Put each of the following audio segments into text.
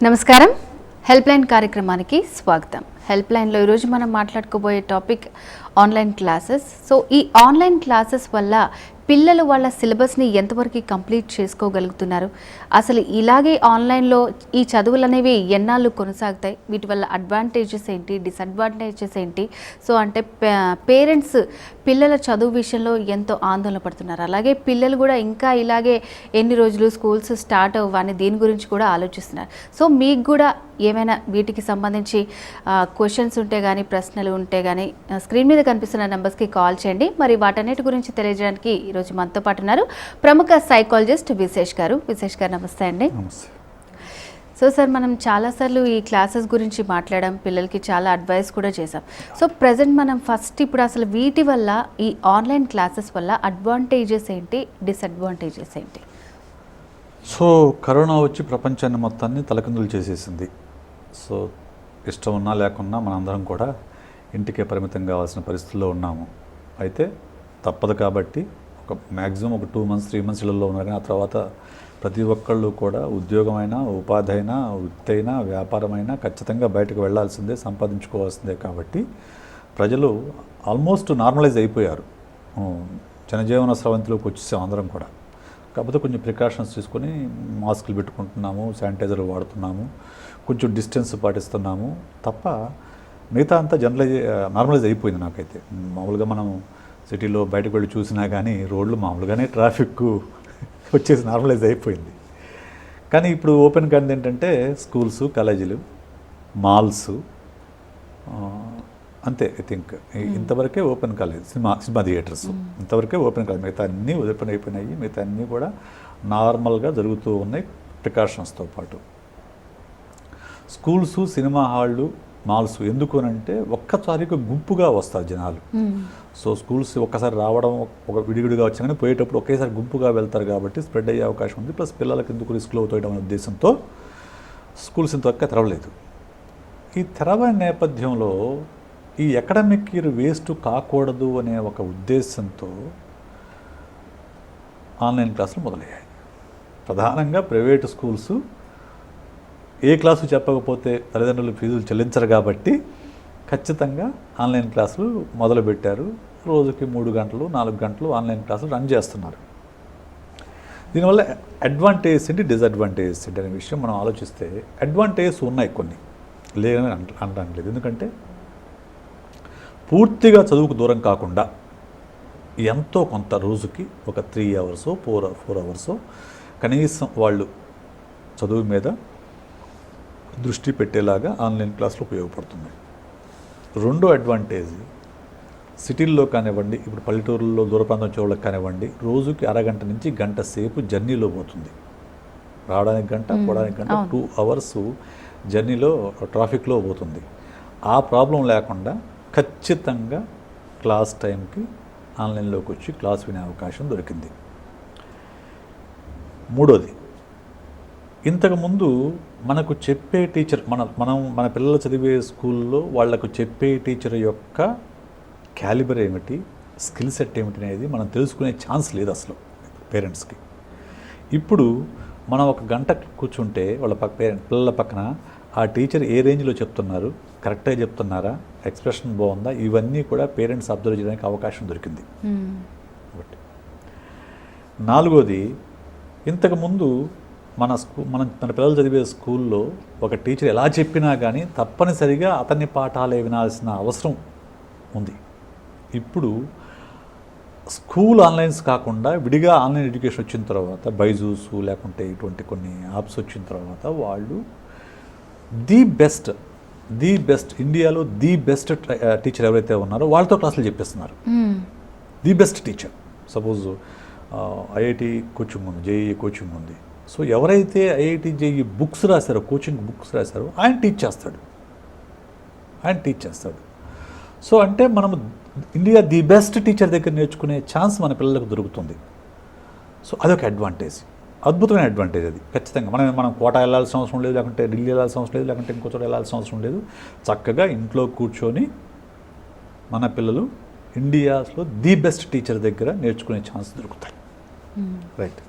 నమస్కారం. Help line కార్యక్రమానికి స్వాగతం. హెల్ప్ లైన్లో ఈరోజు మనం మాట్లాడుకోబోయే టాపిక్ ఆన్లైన్ క్లాసెస్. సో ఈ ఆన్లైన్ క్లాసెస్ వల్ల పిల్లలు వాళ్ళ సిలబస్ని ఎంతవరకు కంప్లీట్ చేసుకోగలుగుతున్నారు, అసలు ఇలాగే ఆన్లైన్లో ఈ చదువులు అనేవి ఎన్నాళ్ళు కొనసాగుతాయి, వీటి వల్ల అడ్వాంటేజెస్ ఏంటి, డిసడ్వాంటేజెస్ ఏంటి, సో అంటే పేరెంట్స్ పిల్లల చదువు విషయంలో ఎంతో ఆందోళన పడుతున్నారు, అలాగే పిల్లలు కూడా ఇంకా ఇలాగే ఎన్ని రోజులు స్కూల్స్ స్టార్ట్ అవ్వని దీని గురించి కూడా ఆలోచిస్తున్నారు. సో మీకు కూడా ఏమైనా వీటికి సంబంధించి క్వశ్చన్స్ ఉంటే కానీ, ప్రశ్నలు ఉంటే కానీ స్క్రీన్ మీద కనిపిస్తున్న నెంబర్స్కి కాల్ చేయండి. మరి వాటన్నిటి గురించి తెలియజేయడానికి ఈరోజు మనతో పాటు ఉన్నారు ప్రముఖ సైకాలజిస్ట్ విశేష్ గారు. విశేష్ గారు నమస్తే అండి. సో సార్, మనం చాలాసార్లు ఈ క్లాసెస్ గురించి మాట్లాడాం, పిల్లలకి చాలా అడ్వైస్ కూడా చేసాం. సో ప్రజెంట్ మనం ఫస్ట్ ఇప్పుడు అసలు వీటి వల్ల, ఈ ఆన్లైన్ క్లాసెస్ వల్ల అడ్వాంటేజెస్ ఏంటి, డిసడ్వాంటేజెస్ ఏంటి? సో కరోనా వచ్చి ప్రపంచాన్ని మొత్తాన్ని తలకిందులు చేసేసింది. సో ఇష్టం ఉన్నా లేకున్నా మనందరం కూడా ఇంటికే పరిమితం కావాల్సిన పరిస్థితుల్లో ఉన్నాము. అయితే తప్పదు కాబట్టి ఒక మ్యాక్సిమం ఒక 2 months 3 months ఇళ్ళల్లో ఉన్నారు. కానీ ఆ తర్వాత ప్రతి ఒక్కళ్ళు కూడా ఉద్యోగమైనా, ఉపాధి అయినా, వృత్తి అయినా, వ్యాపారమైనా ఖచ్చితంగా బయటకు వెళ్లాల్సిందే, సంపాదించుకోవాల్సిందే. కాబట్టి ప్రజలు ఆల్మోస్ట్ నార్మలైజ్ అయిపోయారు, జనజీవన స్రవంతిలోకి వచ్చేసాం అందరం కూడా. కాకపోతే కొంచెం ప్రికాషన్స్ తీసుకొని మాస్కులు పెట్టుకుంటున్నాము, శానిటైజర్లు వాడుతున్నాము, కొంచెం డిస్టెన్స్ పాటిస్తున్నాము తప్ప మిగతా అంతా నార్మలైజ్ అయిపోయింది. నాకైతే మామూలుగా మనం సిటీలో బయటకు వెళ్ళి చూసినా కానీ రోడ్లు మామూలుగానే ట్రాఫిక్ వచ్చేసి నార్మలైజ్ అయిపోయింది. కానీ ఇప్పుడు ఓపెన్ కానిది ఏంటంటే స్కూల్స్, కాలేజీలు, మాల్స్, అంతే. ఐ థింక్ ఇంతవరకే ఓపెన్ కాలేదు. సినిమా థియేటర్స్ ఇంతవరకే ఓపెన్ కాలేదు. మిగతా అన్నీ ఓపెన్ అయిపోయినాయి. మిగతా అన్నీ కూడా నార్మల్గా జరుగుతూ ఉన్నాయి ప్రికాషన్స్తో పాటు. స్కూల్స్, సినిమా హాళ్ళు, మాల్స్ ఎందుకు అంటే ఒక్కసారిగా గుంపుగా వస్తారు జనాలు. సో స్కూల్స్ ఒక్కసారి రావడం, ఒక విడివిడిగా వచ్చా కానీ పోయేటప్పుడు ఒకేసారి గుంపుగా వెళ్తారు కాబట్టి స్ప్రెడ్ అయ్యే అవకాశం ఉంది. ప్లస్ పిల్లలకు ఎందుకు రిస్క్లో అవుతాయడం అనే ఉద్దేశంతో స్కూల్స్ ఇంతవరకు తెరవలేదు. ఈ తెరవని నేపథ్యంలో ఈ అకాడమిక్ ఇయర్ వేస్ట్ కాకూడదు అనే ఒక ఉద్దేశంతో ఆన్లైన్ క్లాసులు మొదలయ్యాయి. ప్రధానంగా ప్రైవేటు స్కూల్స్ ఏ క్లాసు చెప్పకపోతే తల్లిదండ్రులు ఫీజులు చెల్లించరు కాబట్టి ఖచ్చితంగా ఆన్లైన్ క్లాసులు మొదలుపెట్టారు. రోజుకి 3 గంటలు 4 గంటలు ఆన్లైన్ క్లాసులు రన్ చేస్తున్నారు. దీనివల్ల అడ్వాంటేజెస్ ఏంటి, డిసడ్వాంటేజెస్ ఏంటి అనే విషయం మనం ఆలోచిస్తే అడ్వాంటేజెస్ ఉన్నాయి, కొన్ని లేదని అనడం లేదు. ఎందుకంటే పూర్తిగా చదువుకు దూరం కాకుండా ఎంతో కొంత రోజుకి ఒక 3 hours 4 hours కనీసం వాళ్ళు చదువు మీద దృష్టి పెట్టేలాగా ఆన్లైన్ క్లాసులు ఉపయోగపడుతుంది. రెండో అడ్వాంటేజ్, సిటీల్లో కానివ్వండి, ఇప్పుడు పల్లెటూరుల్లో దూర ప్రాంతం చోళ్ళకి కానివ్వండి, రోజుకి అరగంట నుంచి గంట సేపు జర్నీలో పోతుంది. రావడానికి గంట, పోవడానికి గంట, 2 hours జర్నీలో ట్రాఫిక్లో పోతుంది. ఆ ప్రాబ్లం లేకుండా ఖచ్చితంగా క్లాస్ టైంకి ఆన్లైన్లోకి వచ్చి క్లాస్ వినే అవకాశం దొరికింది. మూడోది, ఇంతకుముందు మనకు చెప్పే టీచర్, మన పిల్లలు చదివే స్కూల్లో వాళ్లకు చెప్పే టీచర్ యొక్క క్యాలిబర్ ఏమిటి, స్కిల్ సెట్ ఏమిటి అనేది మనం తెలుసుకునే ఛాన్స్ లేదు అసలు పేరెంట్స్కి. ఇప్పుడు మనం ఒక గంట కూర్చుంటే వాళ్ళ పిల్లల పక్కన ఆ టీచర్ ఏ రేంజ్లో చెప్తున్నారు, కరెక్ట్గా చెప్తున్నారా, ఎక్స్ప్రెషన్ బాగుందా, ఇవన్నీ కూడా పేరెంట్స్ అబ్జర్వ్ చేయడానికి అవకాశం దొరికింది. ఒకటి. నాలుగోది, ఇంతకుముందు మన పిల్లలు చదివే స్కూల్లో ఒక టీచర్ ఎలా చెప్పినా కానీ తప్పనిసరిగా అతన్ని పాఠాలే వినాల్సిన అవసరం ఉంది. ఇప్పుడు స్కూల్ ఆన్లైన్స్ కాకుండా విడిగా ఆన్లైన్ ఎడ్యుకేషన్ వచ్చిన తర్వాత, బైజూస్ లేకుంటే ఇటువంటి కొన్ని యాప్స్ వచ్చిన తర్వాత వాళ్ళు ది బెస్ట్ ఇండియాలో ది బెస్ట్ టీచర్ ఎవరైతే ఉన్నారో వాళ్ళతో క్లాసులు చెప్పిస్తున్నారు. The best teacher. Suppose IIT coaching ఉంది, జేఈఈ కోచింగ్ ఉంది. సో ఎవరైతే ఐఐటి జేఈఈ బుక్స్ రాశారో, కోచింగ్ బుక్స్ రాశారో ఆయన టీచ్ చేస్తాడు. సో అంటే మనం ఇండియా ది బెస్ట్ టీచర్ దగ్గర నేర్చుకునే ఛాన్స్ మన పిల్లలకు దొరుకుతుంది. సో అదొక అడ్వాంటేజ్, అద్భుతమైన అడ్వాంటేజ్ అది. ఖచ్చితంగా మనం కోటా వెళ్ళాల్సిన అవసరం లేదు, లేకుంటే ఢిల్లీ వెళ్ళాల్సిన అవసరం లేదు, లేకుంటే ఇంకో చోట వెళ్ళాల్సిన అవసరం లేదు. చక్కగా ఇంట్లో కూర్చొని మన పిల్లలు ఇండియాస్లో ది బెస్ట్ టీచర్ దగ్గర నేర్చుకునే ఛాన్స్ దొరుకుతాయి. రైట్.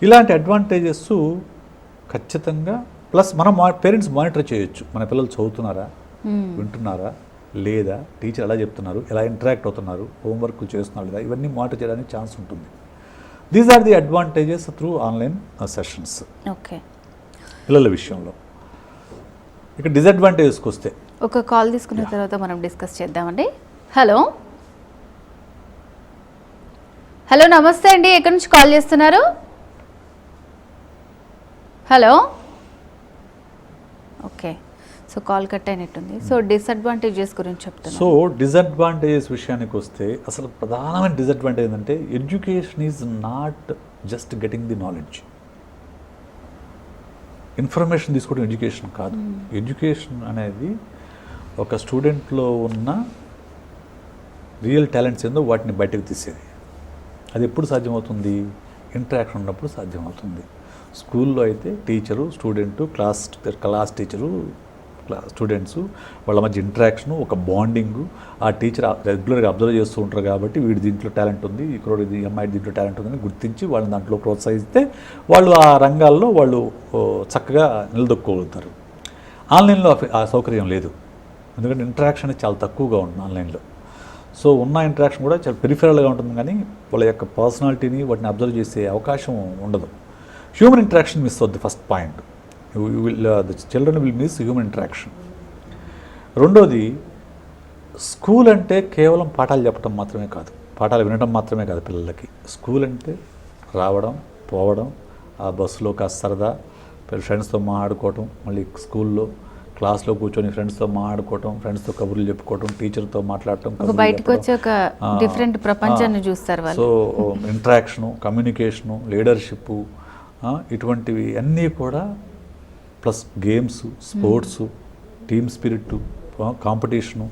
ఇలాంటి అడ్వాంటేజెస్ ఖచ్చితంగా ప్లస్ మనం పేరెంట్స్ మానిటర్ చేయొచ్చు, మన పిల్లలు చదువుతున్నారా, వింటున్నారా లేదా, టీచర్ ఎలా చెప్తున్నారు, ఎలా ఇంటరాక్ట్ అవుతున్నారు, హోంవర్క్ చేస్తున్నారు లేదా, ఇవన్నీ మానిటర్ చేయడానికి ఛాన్స్ ఉంటుంది. These are the advantages through online sessions okay పిల్లల విషయంలో. ఇక డిసడ్వాంటేజెస్కి వస్తే ఒక కాల్ తీసుకున్న తర్వాత మనం డిస్కస్ చేద్దామండి. హలో హలో నమస్తే అండి, ఎక్కడి నుంచి కాల్ చేస్తున్నారు? Hello okay, so call cut అయినట్టుంది. సో డిసడ్వాంటేజెస్ గురించి చెప్తాను. సో డిసడ్వాంటేజెస్ విషయానికి వస్తే అసలు ప్రధానమైన డిసడ్వాంటేజ్ ఏంటంటే education is not just getting the knowledge. Information తీసుకోవడం ఎడ్యుకేషన్ కాదు. ఎడ్యుకేషన్ అనేది ఒక స్టూడెంట్లో ఉన్న రియల్ టాలెంట్స్ ఏందో వాటిని బయటకు తీసేది. అది ఎప్పుడు సాధ్యమవుతుంది? ఇంటరాక్షన్ ఉన్నప్పుడు సాధ్యమవుతుంది. స్కూల్లో అయితే teacher student, class teacher students వాళ్ళ మధ్య ఇంటరాక్షను, ఒక బాండింగు, ఆ టీచర్ రెగ్యులర్గా అబ్జర్వ్ చేస్తూ ఉంటారు కాబట్టి వీడి దీంట్లో టాలెంట్ ఉంది, ఇక్కడ ఇది అమ్మాయి దీంట్లో టాలెంట్ ఉందని గుర్తించి వాళ్ళని దాంట్లో ప్రోత్సహిస్తే వాళ్ళు ఆ రంగాల్లో వాళ్ళు చక్కగా నిలదొక్కోగలుగుతారు. ఆన్లైన్లో ఆ సౌకర్యం లేదు, ఎందుకంటే ఇంటరాక్షన్ చాలా తక్కువగా ఉంటుంది ఆన్లైన్లో. సో ఉన్న ఇంటరాక్షన్ కూడా చాలా పెరిఫెరల్గా ఉంటుంది, కానీ వాళ్ళ యొక్క పర్సనాలిటీని వాటిని అబ్జర్వ్ చేసే అవకాశం ఉండదు. హ్యూమన్ ఇంటరాక్షన్ మిస్ అవుద్ది. First point, the children will miss human interaction. రెండోది, స్కూల్ అంటే కేవలం పాఠాలు చెప్పడం మాత్రమే కాదు, పాఠాలు వినడం మాత్రమే కాదు పిల్లలకి. స్కూల్ అంటే రావడం, పోవడం, ఆ బస్సులో కాస్త సరదా, ఫ్రెండ్స్తో మాట్లాడుకోవటం, మళ్ళీ స్కూల్లో క్లాస్లో కూర్చొని ఫ్రెండ్స్తో మాట్లాడుకోవటం, ఫ్రెండ్స్తో కబుర్లు చెప్పుకోవటం, టీచర్తో మాట్లాడటం, బయటకు వచ్చి ఒక డిఫరెంట్ ప్రపంచాన్ని చూస్తారు వాళ్ళు. సో ఇంటరాక్షను, కమ్యూనికేషను, లీడర్షిప్, ఇటువంటివి అన్నీ కూడా, plus games, sports, team spirit, competition,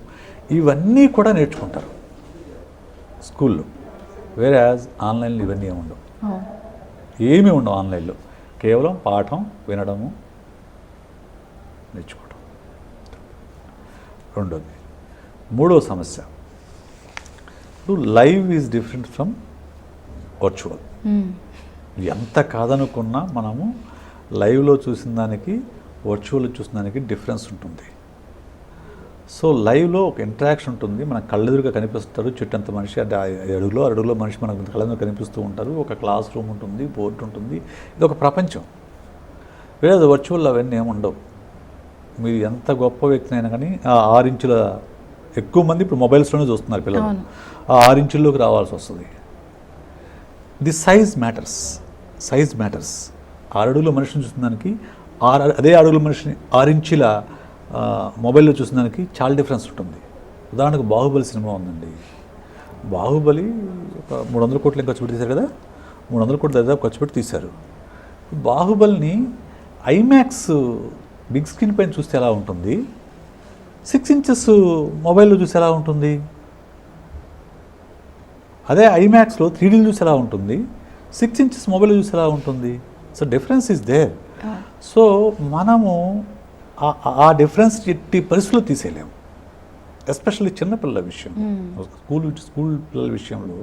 ఇవన్నీ కూడా నేర్చుకుంటారు స్కూల్లో. వేరే యాజ్ ఆన్లైన్లో ఇవన్నీ ఉండవు, ఏమీ ఉండవు ఆన్లైన్లో. కేవలం పాఠం వినడము, నేర్చుకోవడం. రెండోది. మూడో సమస్య, ఇప్పుడు live is different from virtual. ఎంత కాదనుకున్నా మనము లైవ్లో చూసిన దానికి వర్చువల్లో చూసిన దానికి డిఫరెన్స్ ఉంటుంది. సో లైవ్లో ఒక ఇంటరాక్షన్ ఉంటుంది, మన కళ్ళెదురుగా కనిపిస్తారు, చుట్టంత మనిషి, అంటే అడుగులో మనిషి మనకు కళ్ళెదురు కనిపిస్తూ ఉంటారు, ఒక క్లాస్ రూమ్ ఉంటుంది, బోర్డు ఉంటుంది, ఇది ఒక ప్రపంచం. వేరే వర్చువల్ అవన్నీ ఏముండవు. మీరు ఎంత గొప్ప వ్యక్తినైనా కానీ ఆ 6 ఇంచుల, ఎక్కువ మంది ఇప్పుడు మొబైల్స్లోనే చూస్తున్నారు పిల్లలు, ఆ 6 ఇంచుల్లోకి రావాల్సి వస్తుంది. The size matters. 6 అడుగుల మనిషిని చూసినానికి అదే అడుగుల మనిషిని 6 ఇంచుల మొబైల్లో చూసినానికి చాలా డిఫరెన్స్ ఉంటుంది. ఉదాహరణకు బాహుబలి సినిమా ఉందండి. బాహుబలి ఒక 300 కోట్లు ఖర్చు పెట్టి తీశారు కదా, 300 కోట్లు దాదాపు ఖర్చు పెట్టి తీశారు. బాహుబలిని ఐమాక్స్ బిగ్ స్క్రీన్ పైన చూస్తే ఎలా ఉంటుంది, 6 ఇంచెస్ మొబైల్లో చూస్తే ఎలా ఉంటుంది, అదే ఐమాక్స్లో 3Dలో చూసి ఎలా ఉంటుంది, 6 ఇంచెస్ మొబైల్లో చూసి ఎలా ఉంటుంది. So difference is there. So మనము ఆ డిఫరెన్స్ ఎట్టి పరిస్థితుల్లో తీసేయలేము, ఎస్పెషల్లీ చిన్నపిల్లల విషయం, స్కూల్ పిల్లల విషయంలో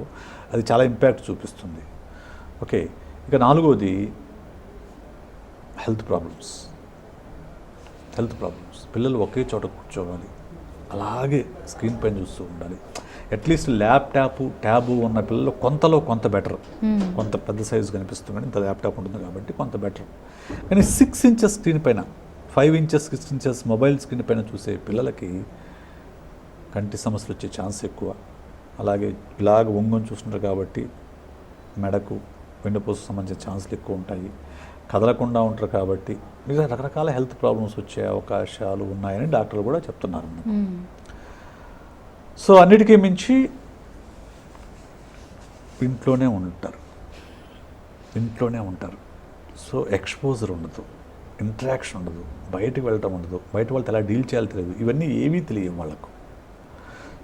అది చాలా ఇంపాక్ట్ చూపిస్తుంది. ఓకే, ఇక 4వది హెల్త్ ప్రాబ్లమ్స్. పిల్లలు ఒకే చోట కూర్చోవాలి, అలాగే స్క్రీన్ పైన చూస్తూ ఉండాలి. అట్లీస్ట్ ట్యాబు ఉన్న పిల్లలు కొంత బెటర్, కొంత పెద్ద సైజు కనిపిస్తుంది కానీ ఇంత ల్యాప్టాప్ ఉంటుంది కాబట్టి కొంత బెటర్. కానీ 6 ఇంచెస్ స్క్రీన్ పైన, 5 ఇంచెస్ 6 ఇంచెస్ మొబైల్ స్క్రీన్ పైన చూసే పిల్లలకి కంటి సమస్యలు వచ్చే ఛాన్స్ ఎక్కువ. అలాగే ఇలాగ వంగొని చూస్తుంటారు కాబట్టి మెడకు, వెన్నుపూసకు సంబంధించిన ఛాన్సులు ఎక్కువ ఉంటాయి. కదలకుండా ఉంటారు కాబట్టి మిగతా రకరకాల హెల్త్ ప్రాబ్లమ్స్ వచ్చే అవకాశాలు ఉన్నాయని డాక్టర్లు కూడా చెప్తున్నారు. సో అన్నిటికీ మించి ఇంట్లోనే ఉంటారు. సో ఎక్స్పోజర్ ఉండదు, ఇంటరాక్షన్ ఉండదు, బయటకు వెళ్ళటం ఉండదు, బయట వాళ్ళతో ఎలా డీల్ చేయాలో తెలియదు, ఇవన్నీ ఏమీ తెలియవు వాళ్ళకు.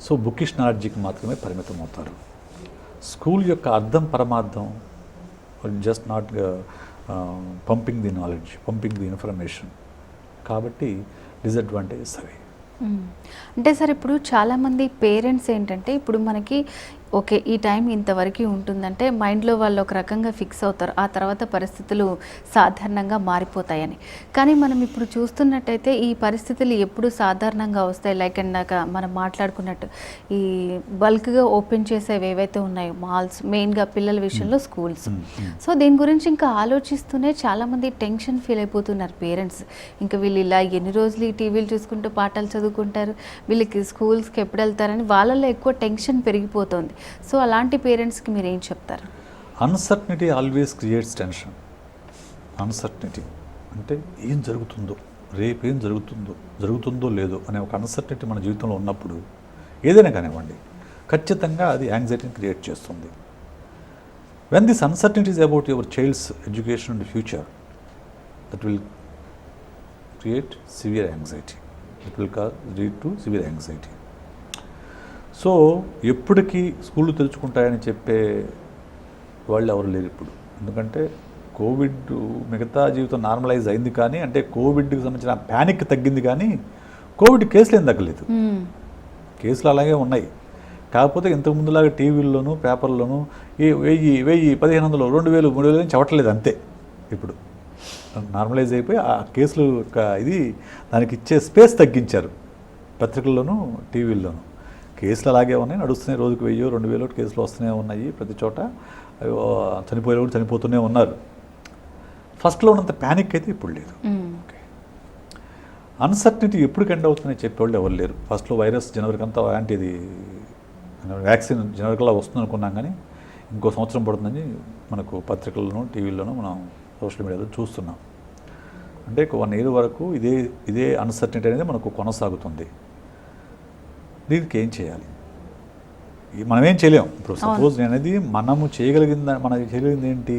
సో బుకిష్ నాలెడ్జ్కి మాత్రమే పరిమితం అవుతారు. స్కూల్ యొక్క అర్థం పరమార్థం just not pumping the knowledge, pumping the information. కాబట్టి డిసడ్వాంటేజెస్ అవి. అంటే సార్ ఇప్పుడు చాలామంది పేరెంట్స్ ఏంటంటే ఇప్పుడు మనకి ఓకే ఈ టైం ఇంతవరకు ఉంటుందంటే మైండ్లో వాళ్ళు ఒక రకంగా ఫిక్స్ అవుతారు, ఆ తర్వాత పరిస్థితులు సాధారణంగా మారిపోతాయని. కానీ మనం ఇప్పుడు చూస్తున్నట్టయితే ఈ పరిస్థితులు ఎప్పుడు సాధారణంగా వస్తాయి, లైక్ ఇందాక మనం మాట్లాడుకున్నట్టు ఈ బల్క్గా ఓపెన్ చేసేవి ఏవైతే ఉన్నాయో మాల్స్, మెయిన్గా పిల్లల విషయంలో స్కూల్స్. సో దీని గురించి ఇంకా ఆలోచిస్తూనే చాలామంది టెన్షన్ ఫీల్ అయిపోతున్నారు పేరెంట్స్. ఇంకా వీళ్ళు ఇలా ఎన్ని రోజులు ఈ టీవీలు చూసుకుంటూ పాఠాలు చదువుకుంటారు, వీళ్ళకి స్కూల్స్కి ఎప్పుడు వెళ్తారని వాళ్ళలో ఎక్కువ టెన్షన్ పెరిగిపోతుంది. సో అలాంటి పేరెంట్స్కి మీరు ఏం చెప్తారు? Uncertainty always creates tension. Uncertainty అంటే ఏం జరుగుతుందో, రేపు ఏం జరుగుతుందో లేదో అనే ఒక అన్సర్టనిటీ మన జీవితంలో ఉన్నప్పుడు ఏదైనా కానివ్వండి ఖచ్చితంగా అది యాంగ్జైటీని క్రియేట్ చేస్తుంది. When this uncertainty is about your child's education and future, that will create severe anxiety. It will lead to severe anxiety. So ఎప్పటికీ స్కూళ్ళు తెరుచుకుంటాయని చెప్పే వాళ్ళు ఎవరు లేరు ఇప్పుడు. ఎందుకంటే కోవిడ్ మిగతా జీవితం నార్మలైజ్ అయింది, కానీ అంటే కోవిడ్కి సంబంధించిన ప్యానిక్ తగ్గింది, కానీ కోవిడ్ కేసులు ఏం తగ్గలేదు. కేసులు అలాగే ఉన్నాయి. కాకపోతే ఇంతకు ముందులాగా టీవీల్లోనూ పేపర్లోనూ 1000, 1500, 2000, 3000 చెప్పట్లేదు అంతే. ఇప్పుడు నార్మలైజ్ అయిపోయి ఆ కేసులు ఇది దానికి ఇచ్చే స్పేస్ తగ్గించారు పత్రికల్లోనూ టీవీల్లోనూ. కేసులు అలాగే ఉన్నాయి, నడుస్తున్నాయి. రోజుకు 1000, 2000 కేసులు వస్తూనే ఉన్నాయి ప్రతి చోట. చనిపోయే కూడా చనిపోతూనే ఉన్నారు. ఫస్ట్లో ఉన్నంత ప్యానిక్ అయితే ఇప్పుడు లేదు. ఓకే, అన్సర్టనిటీ ఎప్పుడు ఎండ్ అవుతుందని చెప్పేవాళ్ళు ఎవరు లేరు. ఫస్ట్లో వైరస్ జనవరికి అంతా యాంటీది వ్యాక్సిన్ జనవరికల్లా వస్తుంది అనుకున్నాం, కానీ ఇంకో సంవత్సరం పడుతుందని మనకు పత్రికల్లోనూ టీవీల్లోనూ మనం సోషల్ మీడియాలో చూస్తున్నాం. అంటే 1 year వరకు ఇదే అన్సర్టనిటీ అనేది మనకు కొనసాగుతుంది. దీనికి ఏం చేయాలి? మనం ఏం చేయలేం. ఇప్పుడు సపోజ్ నేనది మనము చేయగలిగింది ఏంటి?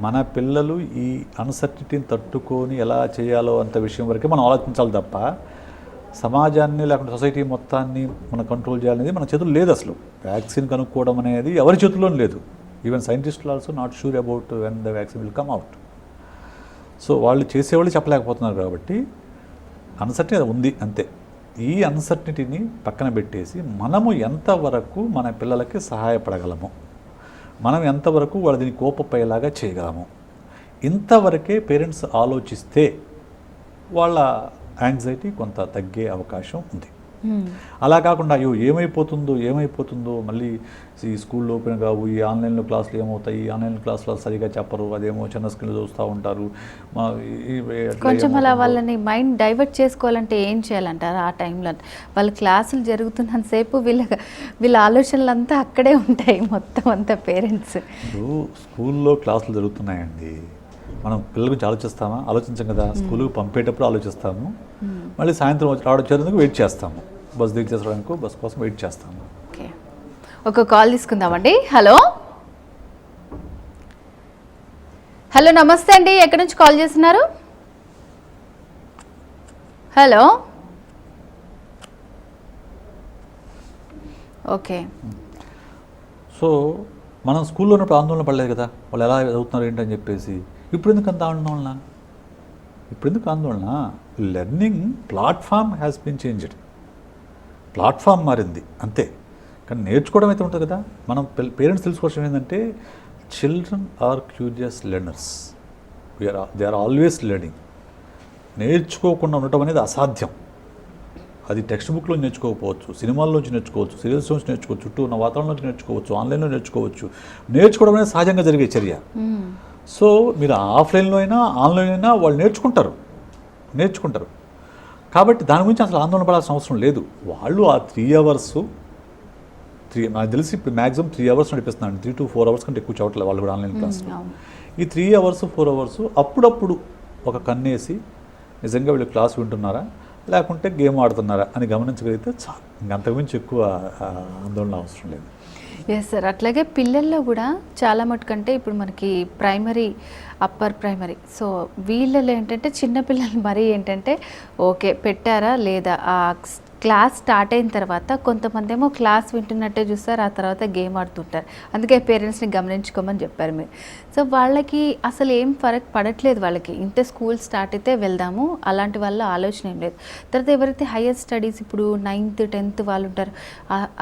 మన పిల్లలు ఈ అన్సర్టనిటీని తట్టుకొని ఎలా చేయాలో అంత విషయం వరకే మనం ఆలోచించాలి తప్ప సమాజాన్ని లేకుంటే సొసైటీ మొత్తాన్ని మనం కంట్రోల్ చేయాలనేది మన చేతుల్లో లేదు. అసలు వ్యాక్సిన్ కనుక్కోవడం అనేది ఎవరి చేతుల్లోనూ లేదు. ఈవెన్ సైంటిస్టులు also not sure about when the vaccine will come out. So వాళ్ళు చేసేవాళ్ళు చెప్పలేకపోతున్నారు. కాబట్టి అన్సర్టనిటీ ఉంది అంతే. ఈ అన్సర్టనిటీని పక్కన పెట్టేసి మనము ఎంతవరకు మన పిల్లలకి సహాయపడగలము, మనం ఎంతవరకు వాళ్ళని కోపపోయేలాగా చేయగలము, ఇంతవరకే పేరెంట్స్ ఆలోచిస్తే వాళ్ళ యాంగ్జైటీ కొంత తగ్గే అవకాశం ఉంది. అలా కాకుండా అయ్యో ఏమైపోతుందో మళ్ళీ ఈ స్కూల్లో ఓపెన్ కావు, ఈ ఆన్లైన్లో క్లాసులు ఏమవుతాయి, ఆన్లైన్ క్లాసులు సరిగా చెప్పరు, అదేమో చిన్న స్క్రీన్లో చూస్తూ ఉంటారు. కొంచెం అలా వాళ్ళని మైండ్ డైవర్ట్ చేసుకోవాలంటే ఏం చేయాలంటారు? ఆ టైంలో వాళ్ళ క్లాసులు జరుగుతున్నంతసేపు వీళ్ళ ఆలోచనలు అంతా అక్కడే ఉంటాయి మొత్తం అంతా పేరెంట్స్. ఇప్పుడు స్కూల్లో క్లాసులు జరుగుతున్నాయండి, మనం పిల్లల గురించి ఆలోచించాం కదా. స్కూల్కి పంపేటప్పుడు ఆలోచిస్తాము, మళ్ళీ సాయంత్రం వచ్చేందుకు వెయిట్ చేస్తాము, బస్ దిగి చేసడానికి బస్ కోసం వెయిట్ చేస్తాము. ఓకే, ఒక కాల్ తీసుకుందామండి. హలో నమస్తే అండి, ఎక్కడి నుంచి కాల్ చేస్తున్నారు? Hello, okay. సో మనం స్కూల్లో ఉన్నప్పుడు ఆందోళన పడలేదు కదా, వాళ్ళు ఎలా చదువుతున్నారు ఏంటని చెప్పేసి. ఇప్పుడు ఎందుకు అంత ఆందోళన? Learning platform has been changed. Platform మారింది అంతే, కానీ నేర్చుకోవడం అయితే ఉంటుంది కదా. మనం పేరెంట్స్ తెలుసుకోవాల్సిన ఏంటంటే children are curious learners. They are always learning. నేర్చుకోకుండా ఉండటం అనేది అసాధ్యం. అది టెక్స్ట్ బుక్లో నేర్చుకోకపోవచ్చు, సినిమాల్లోంచి నేర్చుకోవచ్చు, సీరియల్స్ నుంచి నేర్చుకోవచ్చు, చుట్టూ ఉన్న వాతావరణంలోంచి నేర్చుకోవచ్చు, ఆన్లైన్లో నేర్చుకోవచ్చు. నేర్చుకోవడం అనేది సహజంగా జరిగే చర్య. సో మీరు ఆఫ్లైన్లో అయినా ఆన్లైన్ అయినా వాళ్ళు నేర్చుకుంటారు. కాబట్టి దాని గురించి అసలు ఆందోళన పడాల్సిన అవసరం లేదు. వాళ్ళు ఆ 3 hours నాకు తెలిసి ఇప్పుడు మ్యాక్సిమం 3 hours నడిపిస్తున్నాను. 3 to 4 hours కంటే ఎక్కువ చదవట్లేదు వాళ్ళు కూడా ఆన్లైన్ క్లాస్లో. ఈ 3 hours 4 hours అప్పుడప్పుడు ఒక కన్నేసి నిజంగా వీళ్ళు క్లాస్ వింటున్నారా లేకుంటే గేమ్ ఆడుతున్నారా అని గమనించగలిగితే చాలు. ఇంకంతకుమించి ఎక్కువ ఆందోళన అవసరం లేదు. ఎస్ సార్, అట్లాగే పిల్లల్లో కూడా చాలా మటుకంటే ఇప్పుడు మనకి ప్రైమరీ, అప్పర్ ప్రైమరీ, సో వీళ్ళలో ఏంటంటే చిన్నపిల్లలు మరీ ఏంటంటే ఓకే పెట్టారా లేదా ఆ క్లాస్ స్టార్ట్ అయిన తర్వాత కొంతమంది ఏమో క్లాస్ వింటున్నట్టే చూస్తారు, ఆ తర్వాత గేమ్ ఆడుతుంటారు. అందుకే పేరెంట్స్ని గమనించుకోమని చెప్పారు మీరు. సో వాళ్ళకి అసలు ఏం ఫరక్ పడట్లేదు, వాళ్ళకి ఇంతే స్కూల్ స్టార్ట్ అయితే వెళ్దాము అలాంటి వాళ్ళ ఆలోచన ఏం లేదు. తర్వాత ఎవరైతే హయ్యర్ స్టడీస్ ఇప్పుడు 9th 10th వాళ్ళు ఉంటారు,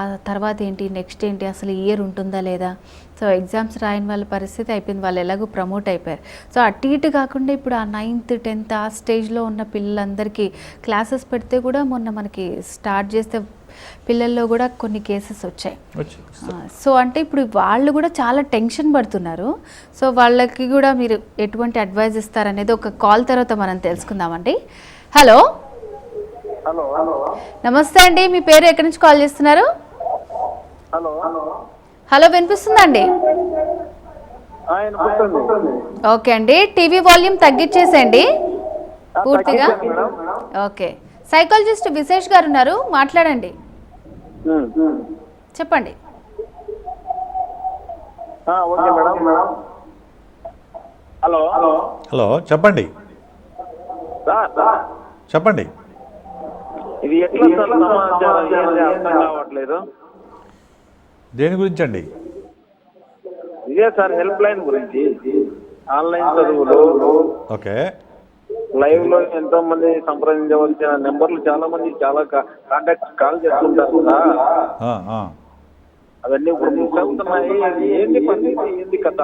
ఆ తర్వాత ఏంటి నెక్స్ట్ ఏంటి అసలు ఇయర్ ఉంటుందా లేదా, సో ఎగ్జామ్స్ రాయని వాళ్ళ పరిస్థితి అయిపోయింది, వాళ్ళు ఎలాగో ప్రమోట్ అయిపోయారు. సో అటు ఇటు కాకుండా ఇప్పుడు ఆ 9th 10th ఆ స్టేజ్లో ఉన్న పిల్లలందరికీ క్లాసెస్ పెడితే కూడా మొన్న మనకి స్టార్ట్ చేస్తే పిల్లల్లో కూడా కొన్ని కేసెస్ వచ్చాయి. సో అంటే ఇప్పుడు వాళ్ళు కూడా చాలా టెన్షన్ పడుతున్నారు. సో వాళ్ళకి కూడా మీరు ఎటువంటి అడ్వైజ్ ఇస్తారనేది ఒక కాల్ తర్వాత మనం తెలుసుకుందామండి. హలో హలో నమస్తే అండి, మీ పేరు ఎక్కడి నుంచి కాల్ చేస్తున్నారు? హలో హలో వినిపిస్తుందండి? ఓకే అండి, టీవీ వాల్యూమ్ తగ్గించేసేయండి పూర్తిగా. ఓకే, సైకాలజిస్ట్ విశేష్ గారు ఉన్నారు, మాట్లాడండి, చెప్పండి. Okay madam. హలో హలో చెప్పండి చెప్పండి. ఇది ఎట్లా సార్ సమాచారం ఏంది అర్థం కావట్లేదు. దేని గురించి అండి? ఇదే సార్ హెల్ప్ లైన్ గురించి, ఆన్లైన్ చదువులు. ఓకే, లైవ్ లో ఎంతో మంది సంప్రదించవలసిన నెంబర్లు చాలా మంది చాలా కాంటాక్ట్ కాల్ చేస్తుంటారు కదా, అవన్నీ ఇప్పుడు మిస్ అవుతున్నాయి. ఏంది పరిస్థితి, ఏంది కథ?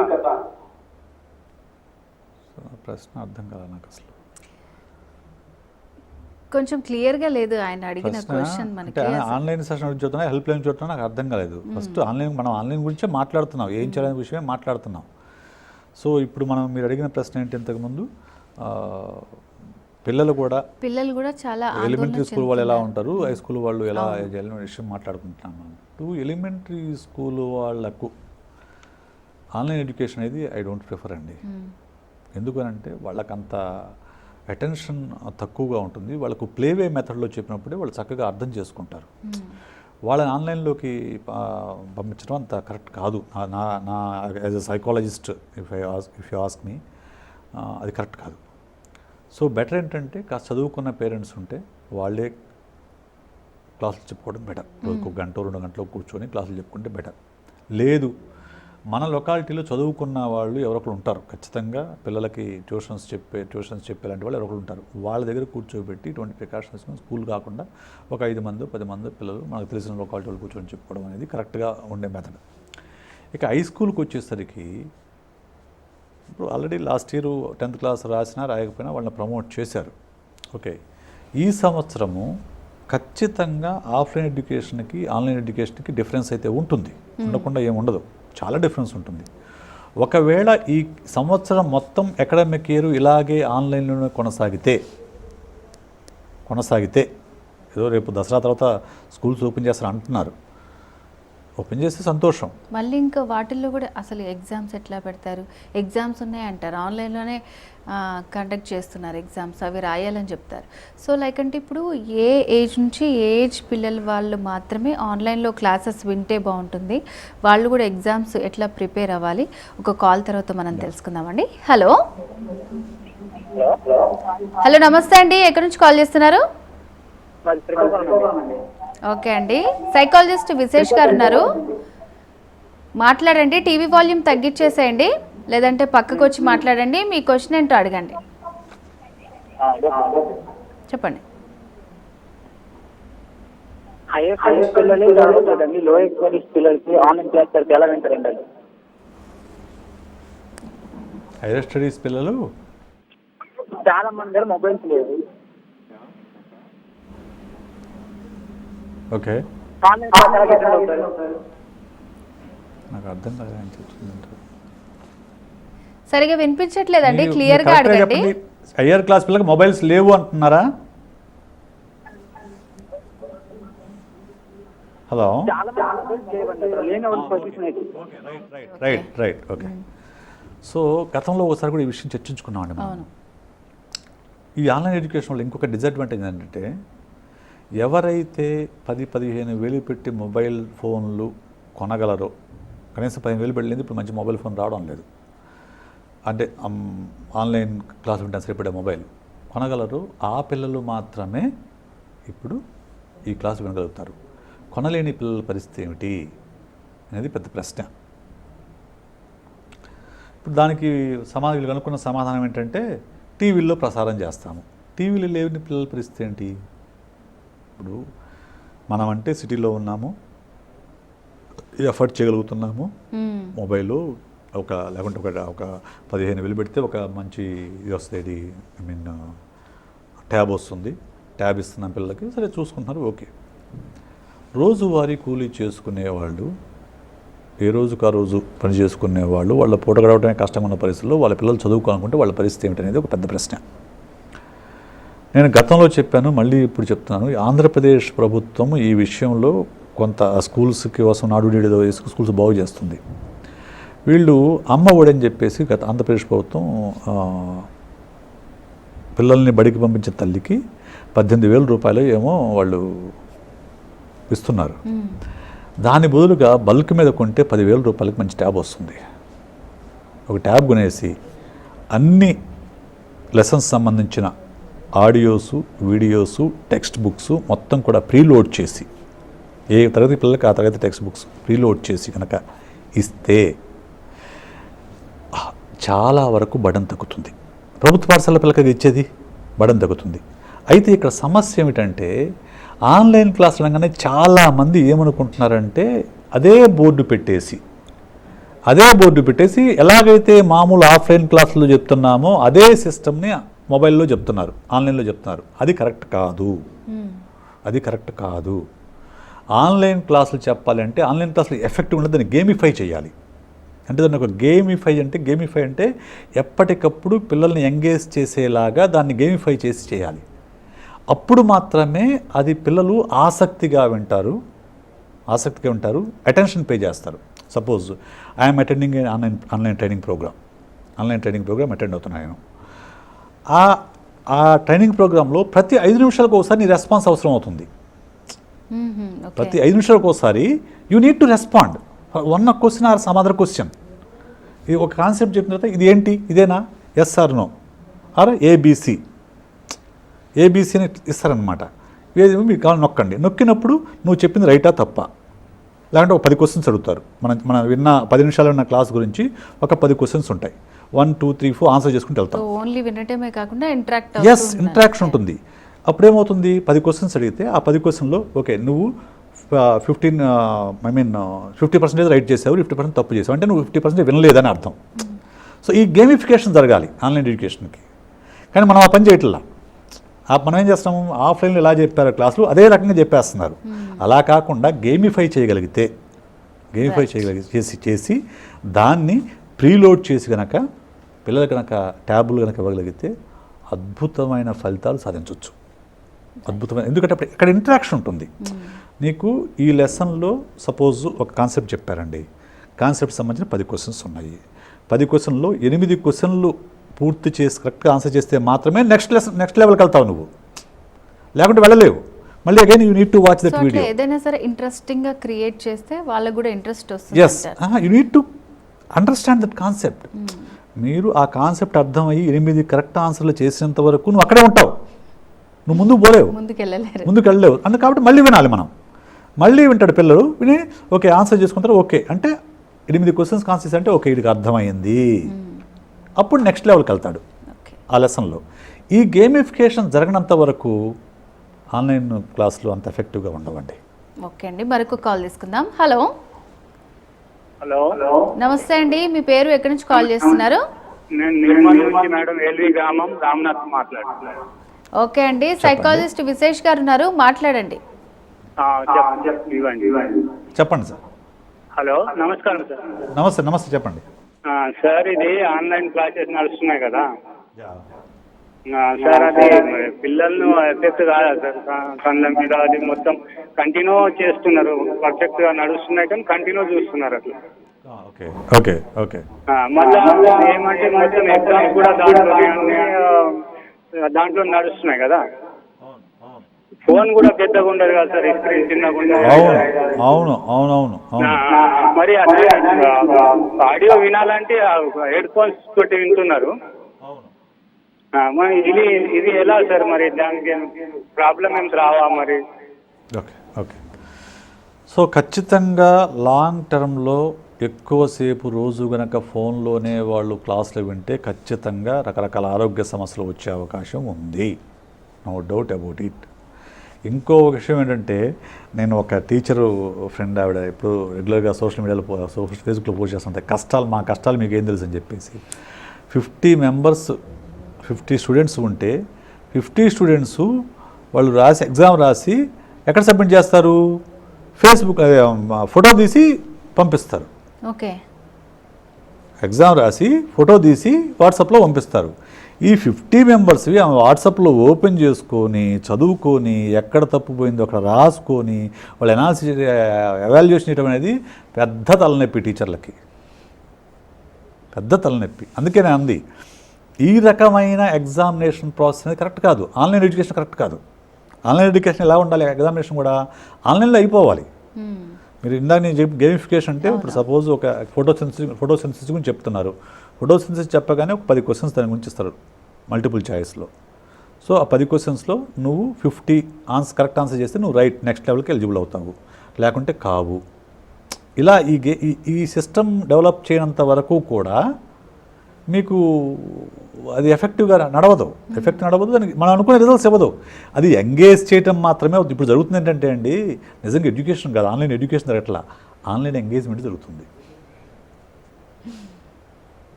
ప్రశ్న అర్థం కాదు నాకు అసలు. కొంచెం క్లియర్గా లేదు ఆయన అడిగిన క్వశ్చన్ మనకి. ఆన్లైన్ సెషన్ గురించి చూస్తున్నా, హెల్ప్ లైన్ చూస్తున్నా, నాకు అర్థం కాలేదు. ఫస్ట్ మనం ఆన్లైన్ గురించే మాట్లాడుతున్నాం, ఏం చేయాలనే విషయమే మాట్లాడుతున్నాం. సో ఇప్పుడు మీరు అడిగిన ప్రశ్న ఏంటి, ఇంతకుముందు పిల్లలు కూడా చాలా ఎలిమెంటరీ స్కూల్ వాళ్ళు ఎలా ఉంటారు, హై స్కూల్ వాళ్ళు ఎలా చేయాలనే విషయం మాట్లాడుకుంటున్నాం. ఎలిమెంటరీ స్కూల్ వాళ్ళకు ఆన్లైన్ ఎడ్యుకేషన్ అనేది ఐ డోంట్ ప్రిఫర్ అండి. ఎందుకనంటే వాళ్ళకంత అటెన్షన్ తక్కువగా ఉంటుంది. వాళ్ళకు ప్లేవే మెథడ్లో చెప్పినప్పుడే వాళ్ళు చక్కగా అర్థం చేసుకుంటారు. వాళ్ళని ఆన్లైన్లోకి పంపించడం అంత కరెక్ట్ కాదు. నా as a psychologist if you ask me, అది కరెక్ట్ కాదు. సో బెటర్ ఏంటంటే కాస్త చదువుకున్న పేరెంట్స్ ఉంటే వాళ్ళే క్లాసులు చెప్పుకోవడం బెటర్. రోజుకు 1 గంట 2 గంటలు కూర్చొని క్లాసులు చెప్పుకుంటే బెటర్. లేదు, మన లొకాలిటీలో చదువుకున్న వాళ్ళు ఎవరొకరు ఉంటారు, ఖచ్చితంగా పిల్లలకి ట్యూషన్స్ చెప్పేలాంటి వాళ్ళు ఎవరొకరు ఉంటారు. వాళ్ళ దగ్గర కూర్చోబెట్టి ఇటువంటి ప్రికాషన్స్ స్కూల్ కాకుండా ఒక 5 మంది 10 మంది పిల్లలు మనకు తెలిసిన లొకాలిటీ వాళ్ళు కూర్చొని చెప్పుకోవడం అనేది కరెక్ట్గా ఉండే మెథడ్. ఇక హై స్కూల్కి వచ్చేసరికి ఇప్పుడు already last year 10th class రాయకపోయినా వాళ్ళని ప్రమోట్ చేశారు. ఓకే, ఈ సంవత్సరము ఖచ్చితంగా ఆఫ్లైన్ ఎడ్యుకేషన్కి ఆన్లైన్ ఎడ్యుకేషన్కి డిఫరెన్స్ అయితే ఉంటుంది, ఉండకుండా ఏముండదు, చాలా డిఫరెన్స్ ఉంటుంది. ఒకవేళ ఈ సంవత్సరం మొత్తం అకాడమిక్ ఇయర్ ఇలాగే ఆన్లైన్లోనే కొనసాగితే ఏదో రేపు దసరా తర్వాత స్కూల్స్ ఓపెన్ చేస్తారు అంటున్నారు, ఓపెన్ చేస్తే సంతోషం. మళ్ళీ ఇంకా వాటిల్లో కూడా అసలు ఎగ్జామ్స్ ఎట్లా పెడతారు, ఎగ్జామ్స్ ఉన్నాయంటారు, ఆన్లైన్లోనే కండక్ట్ చేస్తున్నారు ఎగ్జామ్స్, అవి రాయాలని చెప్తారు. సో లైక్ అంటే ఇప్పుడు ఏ ఏజ్ నుంచి ఏ ఏజ్ పిల్లలు వాళ్ళు మాత్రమే ఆన్లైన్లో క్లాసెస్ వింటే బాగుంటుంది, వాళ్ళు కూడా ఎగ్జామ్స్ ఎట్లా ప్రిపేర్ అవ్వాలి, ఒక కాల్ తర్వాత మనం తెలుసుకుందామండి. హలో హలో నమస్తే అండి, ఎక్కడి నుంచి కాల్ చేస్తున్నారు? ఓకే అండి, సైకాలజిస్ట్ విశేష్ గారు ఉన్నారు, మాట్లాడండి. టీవీ వాల్యూమ్ తగ్గించేసేయండి, లేదంటే పక్కకు వచ్చి మాట్లాడండి. మీ క్వశ్చన్ ఏంటో అడగండి, చెప్పండి. హైయర్ స్టడీస్ పిల్లలు లోయర్ స్టడీస్ పిల్లలకి ఆన్లైన్ క్లాస్ పెడితే ఎలా వింటారండి? హైయర్ స్టడీస్ పిల్లలు చాలా మంది దగ్గర మొబైల్స్ లేవు. ఓకే, ఆన్లైన్ క్లాస్ ఎలా అటెండ్ అవుతారు? నాకు అర్థం కాదు. సరిగా వినిపించట్లేదండి, క్లియర్గా అడగండి. హైయర్ క్లాస్ పిల్లలకి మొబైల్స్ లేవు అంటున్నారా? Hello, right. ఓకే, సో గతంలో ఒకసారి కూడా ఈ విషయం చర్చించుకున్నామండి మనం. ఈ ఆన్లైన్ ఎడ్యుకేషన్ వల్ల ఇంకొక డిసడ్వాంటేజ్ ఏంటంటే, ఎవరైతే 10-15 వేలు పెట్టి మొబైల్ ఫోన్లు కొనగలరో, కనీసం 15 వేలు పెట్టలేదు, ఇప్పుడు మంచి మొబైల్ ఫోన్ రావడం లేదు, అంటే ఆన్లైన్ క్లాస్ వింటే సరిపడే మొబైల్ కొనగలరు, ఆ పిల్లలు మాత్రమే ఇప్పుడు ఈ క్లాసు వినగలుగుతారు. కొనలేని పిల్లల పరిస్థితి ఏమిటి అనేది పెద్ద ప్రశ్న. ఇప్పుడు దానికి వీళ్ళు కనుక్కున్న సమాధానం ఏంటంటే టీవీల్లో ప్రసారం చేస్తాము. టీవీలో లేని పిల్లల పరిస్థితి ఏంటి? ఇప్పుడు మనం అంటే సిటీలో ఉన్నాము, ఎఫర్ట్ చేయగలుగుతున్నాము. మొబైల్లో లేకుంటే ఒక 15,000 పెడితే ఒక మంచి ఇది వస్తుంది, ట్యాబ్ వస్తుంది. ట్యాబ్ ఇస్తున్నాం పిల్లలకి, సరే చూసుకుంటున్నారు, ఓకే. రోజువారీ కూలీ చేసుకునేవాళ్ళు, ఏ రోజుకు ఆ రోజు పని చేసుకునేవాళ్ళు, వాళ్ళ పూట గడవడమే కష్టంగా ఉన్న పరిస్థితుల్లో వాళ్ళ పిల్లలు చదువుకోవాలనుకుంటే వాళ్ళ పరిస్థితి ఏమిటనేది ఒక పెద్ద ప్రశ్న. నేను గతంలో చెప్పాను, మళ్ళీ ఇప్పుడు చెప్తున్నాను. ఆంధ్రప్రదేశ్ ప్రభుత్వం ఈ విషయంలో కొంత స్కూల్స్కి కోసం నాడు నేడు స్కూల్స్ బాగు చేస్తుంది. వీళ్ళు అమ్మ ఒడి అని చెప్పేసి ఆంధ్రప్రదేశ్ ప్రభుత్వం పిల్లల్ని బడికి పంపించే తల్లికి 18,000 రూపాయలు ఏమో వాళ్ళు ఇస్తున్నారు. దాని బదులుగా బల్క్ మీద కొంటే 10,000 రూపాయలకి మంచి ట్యాబ్ వస్తుంది. ఒక ట్యాబ్ కొనేసి అన్ని లెసన్స్ సంబంధించిన ఆడియోసు, వీడియోసు, టెక్స్ట్ బుక్స్ మొత్తం కూడా ప్రీలోడ్ చేసి, ఏ తరగతి పిల్లలకి ఆ తరగతి టెక్స్ట్ బుక్స్ ప్రీలోడ్ చేసి కనుక ఇస్తే చాలా వరకు బడన్ తగ్గుతుంది. ప్రభుత్వ పాఠశాల పిల్లలకి ఇచ్చేది బడన్ తగ్గుతుంది. అయితే ఇక్కడ సమస్య ఏమిటంటే ఆన్లైన్ క్లాసులు అనగానే చాలామంది ఏమనుకుంటున్నారంటే అదే బోర్డు పెట్టేసి ఎలాగైతే మామూలు ఆఫ్లైన్ క్లాసులు చెప్తున్నామో అదే సిస్టమ్ని మొబైల్లో చెప్తున్నారు, ఆన్లైన్లో చెప్తున్నారు. అది కరెక్ట్ కాదు. ఆన్లైన్ క్లాసులు చెప్పాలంటే ఆన్లైన్ క్లాసులు ఎఫెక్టివ్ ఉండదు, దాన్ని గేమిఫై చేయాలి. అంటే దాన్ని ఒక గేమిఫై అంటే ఎప్పటికప్పుడు పిల్లల్ని ఎంగేజ్ చేసేలాగా దాన్ని గేమిఫై చేసి చేయాలి. అప్పుడు మాత్రమే అది పిల్లలు ఆసక్తిగా వింటారు, అటెన్షన్ పే చేస్తారు. Suppose I'm attending online training programme attend అవుతున్నాను. ఆ ట్రైనింగ్ ప్రోగ్రాంలో ప్రతి 5 నిమిషాలకు ఒకసారి నీ రెస్పాన్స్ అవసరం అవుతుంది. ప్రతి 5 నిమిషాలకు ఒకసారి you need to respond one question or some other question. ఇది ఒక కాన్సెప్ట్ చెప్పిన తర్వాత ఇది ఏంటి, ఇదేనా, yes or no or ABC అని ఇస్తారనమాట. మీకు కావాలి నొక్కండి. నొక్కినప్పుడు నువ్వు చెప్పింది రైటా తప్ప, లేకుంటే ఒక 10 క్వశ్చన్స్ అడుగుతారు. మనం విన్న 10 నిమిషాలు ఉన్న క్లాస్ గురించి ఒక 10 క్వశ్చన్స్ ఉంటాయి. 1, 2, 3, 4 ఆన్సర్ చేసుకుంటూ వెళ్తాం. ఓన్లీ వినటమే కాకుండా ఇంటరాక్షన్ ఉంటుంది. అప్పుడేమవుతుంది, 10 క్వశ్చన్స్ అడిగితే ఆ 10 క్వశ్చన్లో ఓకే నువ్వు 50% రైట్ చేసావు, 50% తప్పు చేసావు, అంటే నువ్వు 50% వినలేదని అర్థం. సో ఈ గేమిఫికేషన్ జరగాలి ఆన్లైన్ ఎడ్యుకేషన్కి. కానీ మనం ఆ పని చేయట్లా. మనం ఏం చేస్తాము, ఆఫ్లైన్లో ఎలా చెప్పారు క్లాసులు అదే రకంగా చెప్పేస్తున్నారు. అలా కాకుండా గేమిఫై చేయగలిగితే చేసి దాన్ని ప్రీలోడ్ చేసి కనుక పిల్లలు కనుక ట్యాబులు కనుక ఇవ్వగలిగితే అద్భుతమైన ఫలితాలు సాధించవచ్చు. ఎందుకంటే అప్పుడు ఇక్కడ ఇంటరాక్షన్ ఉంటుంది. నీకు ఈ లెసన్లో సపోజ్ ఒక కాన్సెప్ట్ చెప్పారండి, కాన్సెప్ట్ సంబంధించిన 10 క్వశ్చన్స్ ఉన్నాయి. 10 క్వశ్చన్లో 8 క్వశ్చన్లు పూర్తి చేసి కరెక్ట్గా ఆన్సర్ చేస్తే మాత్రమే నెక్స్ట్ లెవెల్కి వెళ్తావు నువ్వు, లేకుంటే వెళ్ళలేవు. మళ్ళీ again you need to watch that video. ఏదైనా సరే ఇంట్రెస్టింగ్గా క్రియేట్ చేస్తే వాళ్ళకు కూడా ఇంట్రెస్ట్ వస్తుంది. Yes, you need to understand that concept. మీరు ఆ కాన్సెప్ట్ అర్థమయ్యి 8 కరెక్ట్ ఆన్సర్లు చేసేంత వరకు నువ్వు అక్కడే ఉంటావు, నువ్వు ముందుకు పోలేవు, ముందుకు వెళ్ళలేవు. అందుకు కాబట్టి మళ్ళీ వినాలి మనం. మళ్ళీ వింటాడు పిల్లలు, విని ఓకే ఆన్సర్ చేసుకుంటారు. ఓకే అంటే 8 క్వశ్చన్స్ ఆన్సర్స్ అంటే ఓకే వీడికి అర్థమైంది, అప్పుడు నెక్స్ట్ లెవెల్కి వెళ్తాడు ఆ లెసన్లో. ఈ గేమిఫికేషన్ జరగనంత వరకు ఆన్లైన్ క్లాసులు అంత ఎఫెక్టివ్గా ఉండవండి. ఓకే అండి, మరొక కాల్ తీసుకుందాం. హలో హలో నమస్తే అండి, మీ పేరు ఎక్కడి నుంచి కాల్ చేస్తున్నారు? నేను నిర్మల్ నుంచి మేడం, ఎల్వి గ్రామం, రామ్నాథ్ మాట్లాడుతున్నాను. ఓకే అండి, సైకాలజిస్ట్ విశేష్ గారు ఉన్నారు, మాట్లాడండి. చెప్పండి సార్. హలో నమస్కారం సార్. నమస్తే చెప్పండి సార్. ఇది ఆన్లైన్ క్లాసెస్ నడుస్తున్నాయి కదా సార్, అది పిల్లలను ఎఫెక్ట్ కాదా సార్? కళ్ళ మీద అది మొత్తం కంటిన్యూ చేస్తున్నారు, పర్ఫెక్ట్ గా నడుస్తున్నాయి కానీ కంటిన్యూ చూస్తున్నారు అట్లా. మళ్ళీ ఏమంటే మొత్తం ఎగ్జామ్స్ కూడా దాంట్లో నడుస్తున్నాయి కదా. ఫోన్ కూడా పెద్దగా ఉండదు కదా సార్, స్క్రీన్ చిన్నగా ఉండదు. అవును. మరి అదే ఆడియో వినాలంటే హెడ్ ఫోన్స్ తోటి వింటున్నారు. ఇది ఎలా సార్? మరి దానికి ప్రాబ్లం ఏం రావా మరి? Okay okay. సో ఖచ్చితంగా లాంగ్ టర్మ్లో ఎక్కువసేపు రోజు గనక ఫోన్లోనే వాళ్ళు క్లాసులు వింటే ఖచ్చితంగా రకరకాల ఆరోగ్య సమస్యలు వచ్చే అవకాశం ఉంది, నో డౌట్ అబౌట్ ఇట్. ఇంకో విషయం ఏంటంటే, నేను ఒక టీచరు ఫ్రెండ్ ఆవిడ ఇప్పుడు రెగ్యులర్గా సోషల్ మీడియాలో ఫేస్బుక్లో పోస్ట్ చేస్తుంటాయి, మా కష్టాలు మీకు ఏం తెలుసు అని చెప్పేసి. 50 స్టూడెంట్స్ ఉంటే 50 స్టూడెంట్స్ వాళ్ళు ఎగ్జామ్ రాసి ఎక్కడ సబ్మిట్ చేస్తారు? ఫేస్బుక్ ఫోటో తీసి పంపిస్తారు. ఓకే. ఎగ్జామ్ రాసి ఫోటో తీసి వాట్సాప్లో పంపిస్తారు. ఈ 50 మెంబర్స్వి ఆమె వాట్సాప్లో ఓపెన్ చేసుకొని చదువుకొని ఎక్కడ తప్పుపోయిందో అక్కడ రాసుకొని వాళ్ళు ఎనాలిసిస్ ఎవాల్యుయేషన్ చేయడం అనేది పెద్ద తలనొప్పి టీచర్లకి, పెద్ద తలనొప్పి. అందుకనే అంది ఈ రకమైన ఎగ్జామినేషన్ ప్రాసెస్ అనేది కరెక్ట్ కాదు, ఆన్లైన్ ఎడ్యుకేషన్ కరెక్ట్ కాదు. ఆన్లైన్ ఎడ్యుకేషన్ ఎలా ఉండాలి, ఎగ్జామినేషన్ కూడా ఆన్లైన్లో అయిపోవాలి. మీరు ఇందాక నేను గేమిఫికేషన్ అంటే ఇప్పుడు సపోజ్ ఒక ఫోటోసిన్థసిస్ గురించి చెప్తున్నారు. ఫోటోసిన్థసిస్ చెప్పగానే ఒక 10 క్వశ్చన్స్ దాని గురించి ఇస్తారు మల్టిపుల్ చాయిస్లో. సో ఆ 10 క్వశ్చన్స్లో నువ్వు 50 కరెక్ట్ ఆన్సర్ చేస్తే నువ్వు నెక్స్ట్ లెవెల్కి ఎలిజిబుల్ అవుతావు, లేకుంటే కావు. ఇలా ఈ సిస్టమ్ డెవలప్ చేయనంత వరకు కూడా మీకు అది ఎఫెక్టివ్గా నడవదు, దానికి మనం అనుకునే రిజల్ట్స్ ఇవ్వదు. అది ఎంగేజ్ చేయటం మాత్రమే అవుతుంది. ఇప్పుడు జరుగుతుంది ఏంటంటే అండి, నిజంగా ఎడ్యుకేషన్ కాదు, ఆన్లైన్ ఎడ్యుకేషన్ జరగట్లా, ఆన్లైన్ ఎంగేజ్మెంట్ జరుగుతుంది.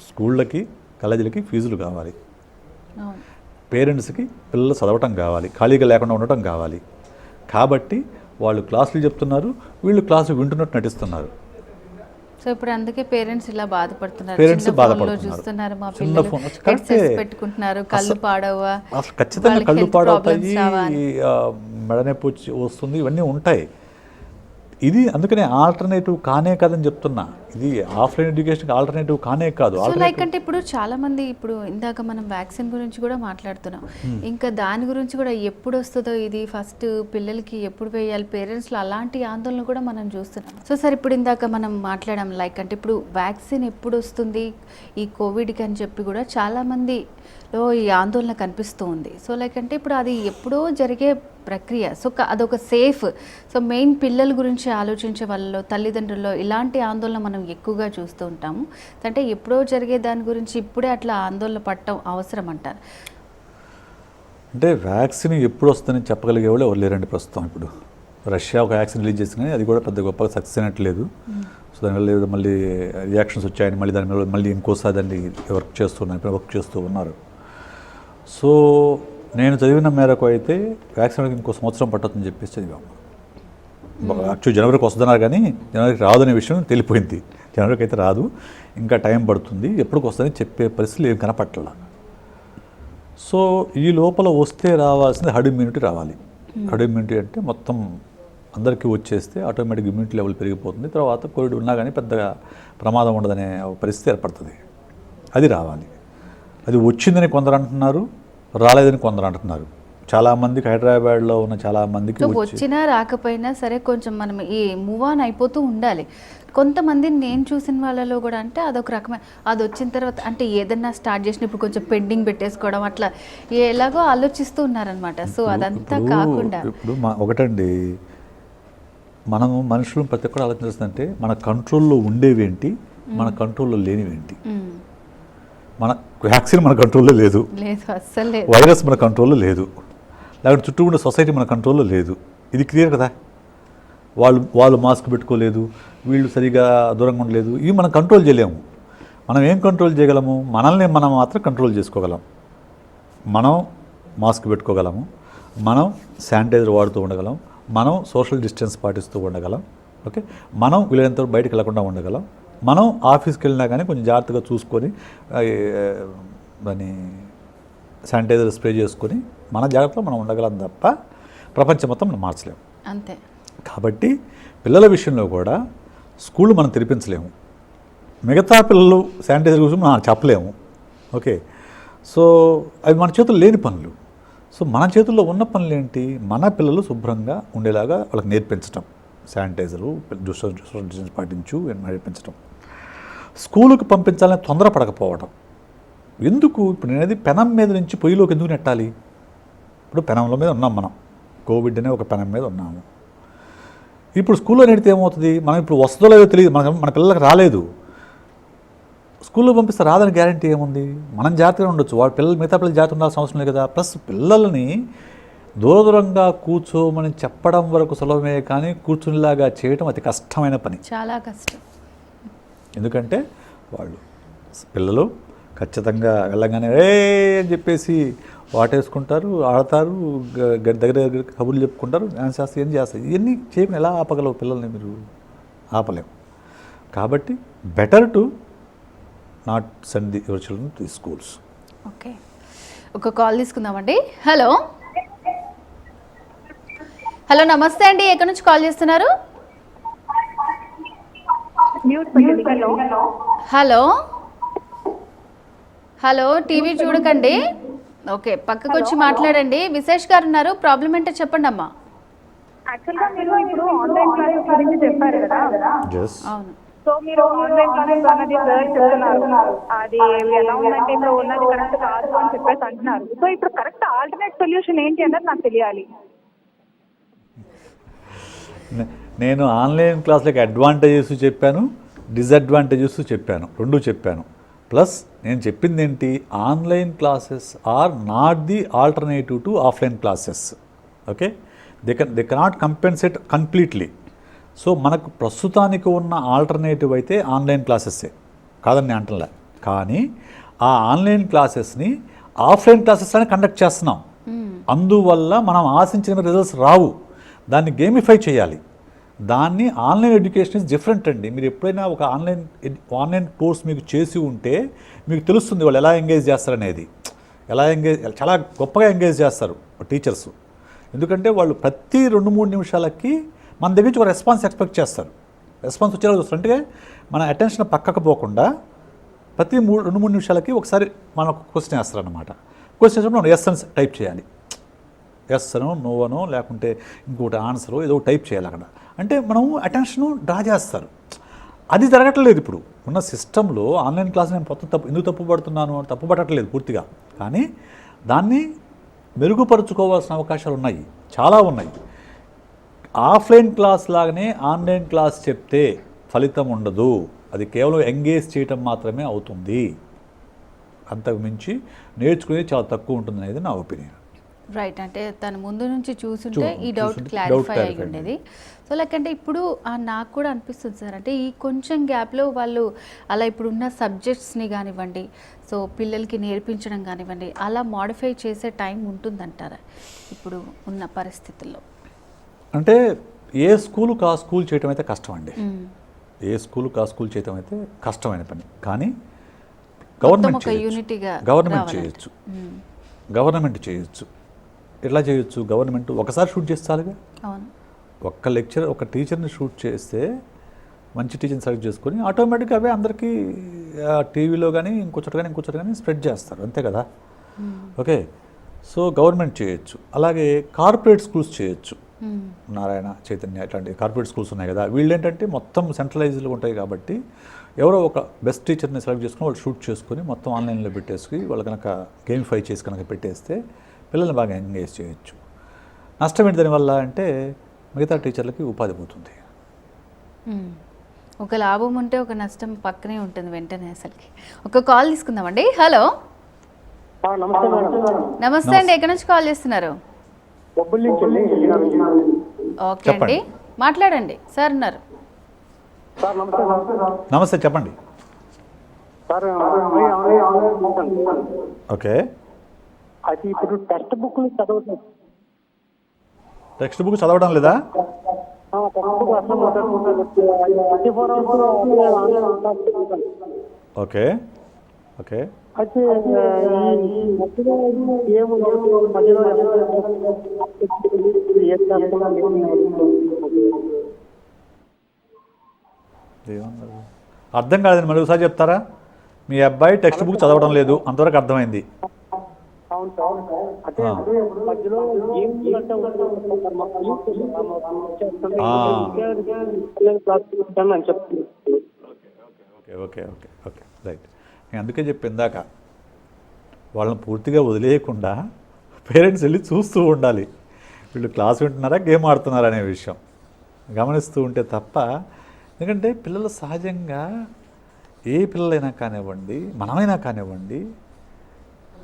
స్కూళ్ళకి కాలేజీలకి ఫీజులు కావాలి, పేరెంట్స్కి పిల్లలు చదవటం కావాలి, ఖాళీగా లేకుండా ఉండటం కావాలి. కాబట్టి వాళ్ళు క్లాసులు చెప్తున్నారు, వీళ్ళు క్లాసులు వింటున్నట్టు నటిస్తున్నారు. సో ఇప్పుడు అందుకే పేరెంట్స్ ఇలా బాధపడుతున్నారు, చూస్తున్నారు మా చిన్న పిల్లలు ఫోన్ headsets పెట్టుకుంటున్నారు, కళ్ళు పాడవా, అసలు ఖచ్చితంగా కళ్ళు పాడవుతాయి, మెడనొప్పి వస్తుంది, ఇవన్నీ ఉంటాయి. ఇది అందుకనే ఆల్టర్నేటివ్ కానే కాదని చెప్తున్నా. ఇది ఆఫ్లైన్ ఎడ్యుకేషన్కి ఆల్టర్నేటివ్ కానే కాదు. సో లైక్ అంటే ఇప్పుడు చాలా మంది ఇప్పుడు ఇందాక మనం వ్యాక్సిన్ గురించి కూడా మాట్లాడుతున్నాం, ఇంకా దాని గురించి కూడా ఎప్పుడు వస్తుందో, ఇది ఫస్ట్ పిల్లలకి ఎప్పుడు వేయాలి, పేరెంట్స్లో అలాంటి ఆందోళన కూడా మనం చూస్తున్నాం. సో సార్ ఇప్పుడు ఇందాక మనం మాట్లాడాం లైక్ అంటే ఇప్పుడు వ్యాక్సిన్ ఎప్పుడు వస్తుంది ఈ కోవిడ్కి అని చెప్పి కూడా చాలామందిలో ఈ ఆందోళన కనిపిస్తూ ఉంది. సో లైక్ అంటే ఇప్పుడు అది ఎప్పుడో జరిగే ప్రక్రియ, సో అదొక సేఫ్. సో మెయిన్ పిల్లల గురించి ఆలోచించే వాళ్ళలో, తల్లిదండ్రుల్లో ఇలాంటి ఆందోళన మనం ఎక్కువగా చూస్తూ ఉంటాము. అంటే ఎప్పుడో జరిగే దాని గురించి ఇప్పుడే అట్లా ఆందోళన పడటం అవసరం అంటారు. అంటే వ్యాక్సిన్ ఎప్పుడు వస్తుందని చెప్పగలిగే వాళ్ళు ఎవరు లేరండి ప్రస్తుతం. ఇప్పుడు రష్యా ఒక వ్యాక్సిన్ రిలీజ్ చేసింది, కానీ అది కూడా పెద్ద గొప్పగా సక్సెస్ అయినట్లేదు. సో దానివల్ల మళ్ళీ రియాక్షన్స్ వచ్చాయని మళ్ళీ దాని మీద మళ్ళీ ఇంకోసారి దాన్ని వర్క్ చేస్తూ ఉన్నారు. సో నేను చదివిన మేరకు అయితే వ్యాక్సిన్ ఇంకో సంవత్సరం పట్టొద్దని చెప్పేసి చదివాము. యాక్చువల్ జనవరికి వస్తున్నారు, కానీ జనవరికి రాదనే విషయం తెలిపోయింది. జనవరికి అయితే రాదు, ఇంకా టైం పడుతుంది, ఎప్పటికి వస్తుందని చెప్పే పరిస్థితులు ఏం కనపట్ల. సో ఈ లోపల వస్తే రావాల్సింది హర్డ్ ఇమ్యూనిటీ రావాలి. హర్డ్ ఇమ్యూనిటీ అంటే మొత్తం అందరికీ వచ్చేస్తే ఆటోమేటిక్ ఇమ్యూనిటీ లెవెల్ పెరిగిపోతుంది. తర్వాత కోవిడ్ ఉన్నా కానీ పెద్దగా ప్రమాదం ఉండదనే పరిస్థితి ఏర్పడుతుంది. అది రావాలి. అది వచ్చిందని కొందరు అంటున్నారు, రాలేదని కొందరు అంటున్నారు. చాలామందికి హైదరాబాద్లో ఉన్న చాలామందికి వచ్చినా రాకపోయినా సరే కొంచెం మనం ఈ మూవ్ ఆన్ అయిపోతూ ఉండాలి. కొంతమంది నేను చూసిన వాళ్ళలో కూడా అంటే అదొక రకమైన, అది వచ్చిన తర్వాత అంటే ఏదన్నా స్టార్ట్ చేసిన ఇప్పుడు కొంచెం పెండింగ్ పెట్టేసుకోవడం అట్లా ఎలాగో ఆలోచిస్తూ ఉన్నారనమాట. సో అదంతా కాకుండా ఇప్పుడు ఒకటండి, మనము మనుషులు ప్రతి ఒక్కరు ఆలోచిస్తుందంటే మన కంట్రోల్లో ఉండేవేంటి, మన కంట్రోల్లో లేనివేంటి. మన వ్యాక్సిన్ మన కంట్రోల్లో లేదు, వైరస్ మన కంట్రోల్లో లేదు, లేకపోతే చుట్టూ ఉండే సొసైటీ మన కంట్రోల్లో లేదు. ఇది క్లియర్ కదా. వాళ్ళు మాస్క్ పెట్టుకోలేదు, వీళ్ళు సరిగా దూరంగా ఉండలేదు, ఇవి మనం కంట్రోల్ చేయలేము. మనం ఏం కంట్రోల్ చేయగలము? మనల్ని మనం మాత్రం కంట్రోల్ చేసుకోగలం. మనం మాస్క్ పెట్టుకోగలము, మనం శానిటైజర్ వాడుతూ ఉండగలం, మనం సోషల్ డిస్టెన్స్ పాటిస్తూ ఉండగలం. ఓకే, మనం వీలైనంత బయటకు వెళ్ళకుండా ఉండగలం. మనం ఆఫీస్కి వెళ్ళినా కానీ కొంచెం జాగ్రత్తగా చూసుకొని దాన్ని శానిటైజర్ స్ప్రే చేసుకొని మన జాగ్రత్తలో మనం ఉండగలం తప్ప ప్రపంచం మొత్తం మనం మార్చలేము. అంతే. కాబట్టి పిల్లల విషయంలో కూడా స్కూళ్ళు మనం తెరిపించలేము, మిగతా పిల్లలు శానిటైజర్ గురించి మనం చెప్పలేము. ఓకే, సో అవి మన చేతుల్లో లేని పనులు. సో మన చేతుల్లో ఉన్న పనులు ఏంటి? మన పిల్లలు శుభ్రంగా ఉండేలాగా వాళ్ళకి నేర్పించడం, శానిటైజరు సోషల్ డిస్టెన్స్ పాటించు నేర్పించడం. స్కూలుకి పంపించాలని తొందరపడకపోవడం. ఎందుకు? ఇప్పుడు నేనది పెనం మీద నుంచి పొయ్యిలోకి ఎందుకు నెట్టాలి? ఇప్పుడు పెనంలో మీద ఉన్నాం మనం, కోవిడ్ అనే ఒక పెనం మీద ఉన్నాము. ఇప్పుడు స్కూల్లో నేడితే ఏమవుతుంది, మనం ఇప్పుడు వస్తుందో లేదో తెలియదు, మన పిల్లలకు రాలేదు, స్కూల్లో పంపిస్తే రాదని గ్యారంటీ ఏముంది? మనం జాగ్రత్తగా ఉండొచ్చు, వాళ్ళ పిల్లలు మిగతా పిల్లలు జాగ్రత్త ఉండాల్సిన అవసరం లేదు కదా. ప్లస్ పిల్లల్ని దూరంగా కూర్చోమని చెప్పడం వరకు సులభమే, కానీ కూర్చునిలాగా చేయడం అతి కష్టమైన పని, చాలా కష్టం. ఎందుకంటే పిల్లలు ఖచ్చితంగా వెళ్ళగానే ఏ అని చెప్పేసి వాటేసుకుంటారు, ఆడతారు, దగ్గర కబుర్లు చెప్పుకుంటారు, డాన్స్ చేస్తారు, ఏం చేస్తారు. ఇవన్నీ చేయకుండా ఎలా ఆపగలవు పిల్లల్ని? మీరు ఆపలేము. కాబట్టి better to not send your children to schools. Okay, ఒక కాల్ తీసుకుందామండి. హలో హలో, నమస్తే అండి, ఎక్కడి నుంచి కాల్ చేస్తున్నారు? హలో హలో, టీవీ చూడకండి. ఓకే, పక్కకు వచ్చి మాట్లాడండి. విశేష్ గారు ఉన్నారు, ప్రాబ్లం ఏంటో చెప్పండి అమ్మా. యాక్చువల్గా మీరు ఇప్పుడు ఆన్లైన్ క్లాసెస్ గురించి చెప్పారు కదా. అవును. సో మీరు ఆన్లైన్ క్లాసెస్ అన్నది సార్ చెప్తున్నారు, అది ఎలా ఉందంటే ఇప్పుడు ఉన్నది కరెక్ట్ కాదు అని చెప్పేసి అంటున్నారు. సో ఇప్పుడు కరెక్ట్ ఆల్టర్నేట్ సొల్యూషన్ ఏంటి అన్నది నాకు తెలియాలి. నేను ఆన్లైన్ క్లాసులకి అడ్వాంటేజెస్ చెప్పాను, డిసడ్వాంటేజెస్ చెప్పాను, రెండూ చెప్పాను. ప్లస్ నేను చెప్పింది ఏంటి, online classes are not the alternative to offline classes. Okay, they cannot compensate completely. So మనకు ప్రస్తుతానికి ఉన్న ఆల్టర్నేటివ్ అయితే ఆన్లైన్ క్లాసెస్సే, కాదని నేను అంటలే. కానీ ఆ ఆన్లైన్ క్లాసెస్ని ఆఫ్లైన్ క్లాసెస్ అని కండక్ట్ చేస్తున్నాం. అందువల్ల మనం ఆశించిన రిజల్ట్స్ రావు. దాన్ని గేమిఫై చేయాలి. దాన్ని ఆన్లైన్ ఎడ్యుకేషన్ ఇస్ డిఫరెంట్ అండి. మీరు ఎప్పుడైనా ఒక ఆన్లైన్ కోర్స్ మీకు చేసి ఉంటే మీకు తెలుస్తుంది వాళ్ళు ఎలా ఎంగేజ్ చేస్తారనేది. చాలా గొప్పగా ఎంగేజ్ చేస్తారు టీచర్స్. ఎందుకంటే వాళ్ళు ప్రతి 2-3 నిమిషాలకి మన దగ్గర నుంచి ఒక రెస్పాన్స్ ఎక్స్పెక్ట్ చేస్తారు. రెస్పాన్స్ వచ్చేలా చూస్తారంటే మన అటెన్షన్ పక్కకు పోకుండా ప్రతి 2-3 నిమిషాలకి ఒకసారి మనకు క్వశ్చన్ వేస్తారనమాట. క్వశ్చన్ వేసినప్పుడు మనం ఎస్ అని టైప్ చేయాలి. ఎస్ అనో నో అనో లేకుంటే ఇంకోటి ఆన్సరో ఏదో టైప్ చేయాలి అక్కడ. అంటే మనం అటెన్షను డ్రా చేస్తారు. అది జరగట్లేదు ఇప్పుడు ఉన్న సిస్టంలో. ఆన్లైన్ క్లాస్ నేను ఎందుకు తప్పు పడట్లేదు పూర్తిగా, కానీ దాన్ని మెరుగుపరుచుకోవాల్సిన అవకాశాలు ఉన్నాయి, చాలా ఉన్నాయి. ఆఫ్లైన్ క్లాస్ లాగానే ఆన్లైన్ క్లాస్ చెప్తే ఫలితం ఉండదు. అది కేవలం ఎంగేజ్ చేయటం మాత్రమే అవుతుంది. అంతకు మించి నేర్చుకునేది చాలా తక్కువ ఉంటుంది అనేది నా ఒపీనియన్. రైట్, అంటే తను ముందు నుంచి చూసుంటే ఈ డౌట్ క్లారిఫై అయి ఉండేది. సో లేకంటే ఇప్పుడు నాకు కూడా అనిపిస్తుంది సార్, అంటే ఈ కొంచెం గ్యాప్లో వాళ్ళు అలా ఇప్పుడున్న సబ్జెక్ట్స్ని కానివ్వండి, సో పిల్లలకి నేర్పించడం కానివ్వండి, అలా మోడిఫై చేసే టైం ఉంటుందంటారా ఇప్పుడు ఉన్న పరిస్థితుల్లో? అంటే ఏ స్కూలుకు ఆ స్కూల్ చేయటం అయితే కష్టం అండి. ఏ స్కూలుకు ఆ స్కూల్ చేయటం అయితే కష్టమైన పని. కానీ గవర్నమెంట్ చేయొచ్చు. గవర్నమెంట్ చేయొచ్చు. ఎట్లా చేయొచ్చు? గవర్నమెంట్ ఒకసారి షూట్ చేస్తారుగా. ఒక్క లెక్చర్ ఒక టీచర్ని షూట్ చేస్తే మంచి టీచర్ని సెలెక్ట్ చేసుకొని ఆటోమేటిక్గా అవే అందరికీ టీవీలో కానీ ఇంకొకటి కానీ స్ప్రెడ్ చేస్తారు, అంతే కదా. ఓకే, సో గవర్నమెంట్ చేయొచ్చు. అలాగే కార్పొరేట్ స్కూల్స్ చేయొచ్చు. నారాయణ, చైతన్య ఇట్లాంటి కార్పొరేట్ స్కూల్స్ ఉన్నాయి కదా. వీళ్ళు ఏంటంటే మొత్తం సెంట్రలైజ్డ్గా ఉంటాయి కాబట్టి ఎవరో ఒక బెస్ట్ టీచర్ని సెలెక్ట్ చేసుకుని వాళ్ళు షూట్ చేసుకొని మొత్తం ఆన్లైన్లో పెట్టేసుకుని వాళ్ళు కనుక గేమిఫై చేసి కనుక పెట్టేస్తే పిల్లల్ని బాగా ఎంగేజ్ చేయొచ్చు. నష్టం ఏంటి దానివల్ల అంటే మిగతా టీచర్లకి ఉపాధి పోతుంది. ఒక లాభం ఉంటే ఒక నష్టం పక్కనే ఉంటుంది వెంటనే. అసలుకి ఒక కాల్ తీసుకుందామండి. హలో, నమస్తే అండి, ఎక్కడి నుంచి కాల్ చేస్తున్నారు? ఓకే అండి, మాట్లాడండి. సార్ ఉన్నారు. నమస్తే, చెప్పండి. ఓకే, అది ఇప్పుడు టెక్స్ట్ బుక్ చదవట్లేదు. టెక్స్ట్ బుక్ చదవడం లేదా? ఓకే ఓకే, అయితే అర్థం కాలేదండి, మరి ఒకసారి చెప్తారా? మీ అబ్బాయి టెక్స్ట్ బుక్ చదవడం లేదు, అంతవరకు అర్థమైంది. Okay okay okay right. నేను అందుకే చెప్పి ఇందాక వాళ్ళని పూర్తిగా వదిలేయకుండా పేరెంట్స్ వెళ్ళి చూస్తూ ఉండాలి. వీళ్ళు క్లాస్ వింటున్నారా గేమ్ ఆడుతున్నారా అనే విషయం గమనిస్తూ ఉంటే తప్ప, ఎందుకంటే పిల్లలు సహజంగా ఏ పిల్లలైనా కానివ్వండి, మనమైనా కానివ్వండి,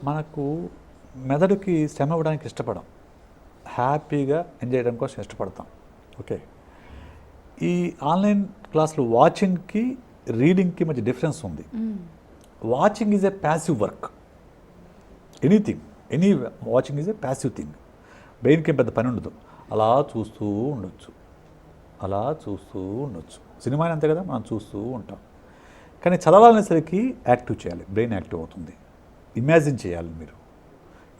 మనకు మెదడుకి శ్రమ ఇవ్వడానికి ఇష్టపడం, హ్యాపీగా ఎంజాయ్ చేయడం కోసం ఇష్టపడతాం. ఓకే, ఈ ఆన్లైన్ క్లాసులు వాచింగ్కి రీడింగ్కి మధ్య డిఫరెన్స్ ఉంది. Watching is a passive work. Any watching is a passive thing. బ్రెయిన్కి ఏం పెద్ద పని ఉండదు, అలా చూస్తూ ఉండొచ్చు, అలా చూస్తూ ఉండొచ్చు. సినిమా అంతే కదా, మనం చూస్తూ ఉంటాం. కానీ చదవాలనేసరికి యాక్టివ్ చేయాలి, బ్రెయిన్ యాక్టివ్ అవుతుంది. ఇమాజిన్ చేయాలి, మీరు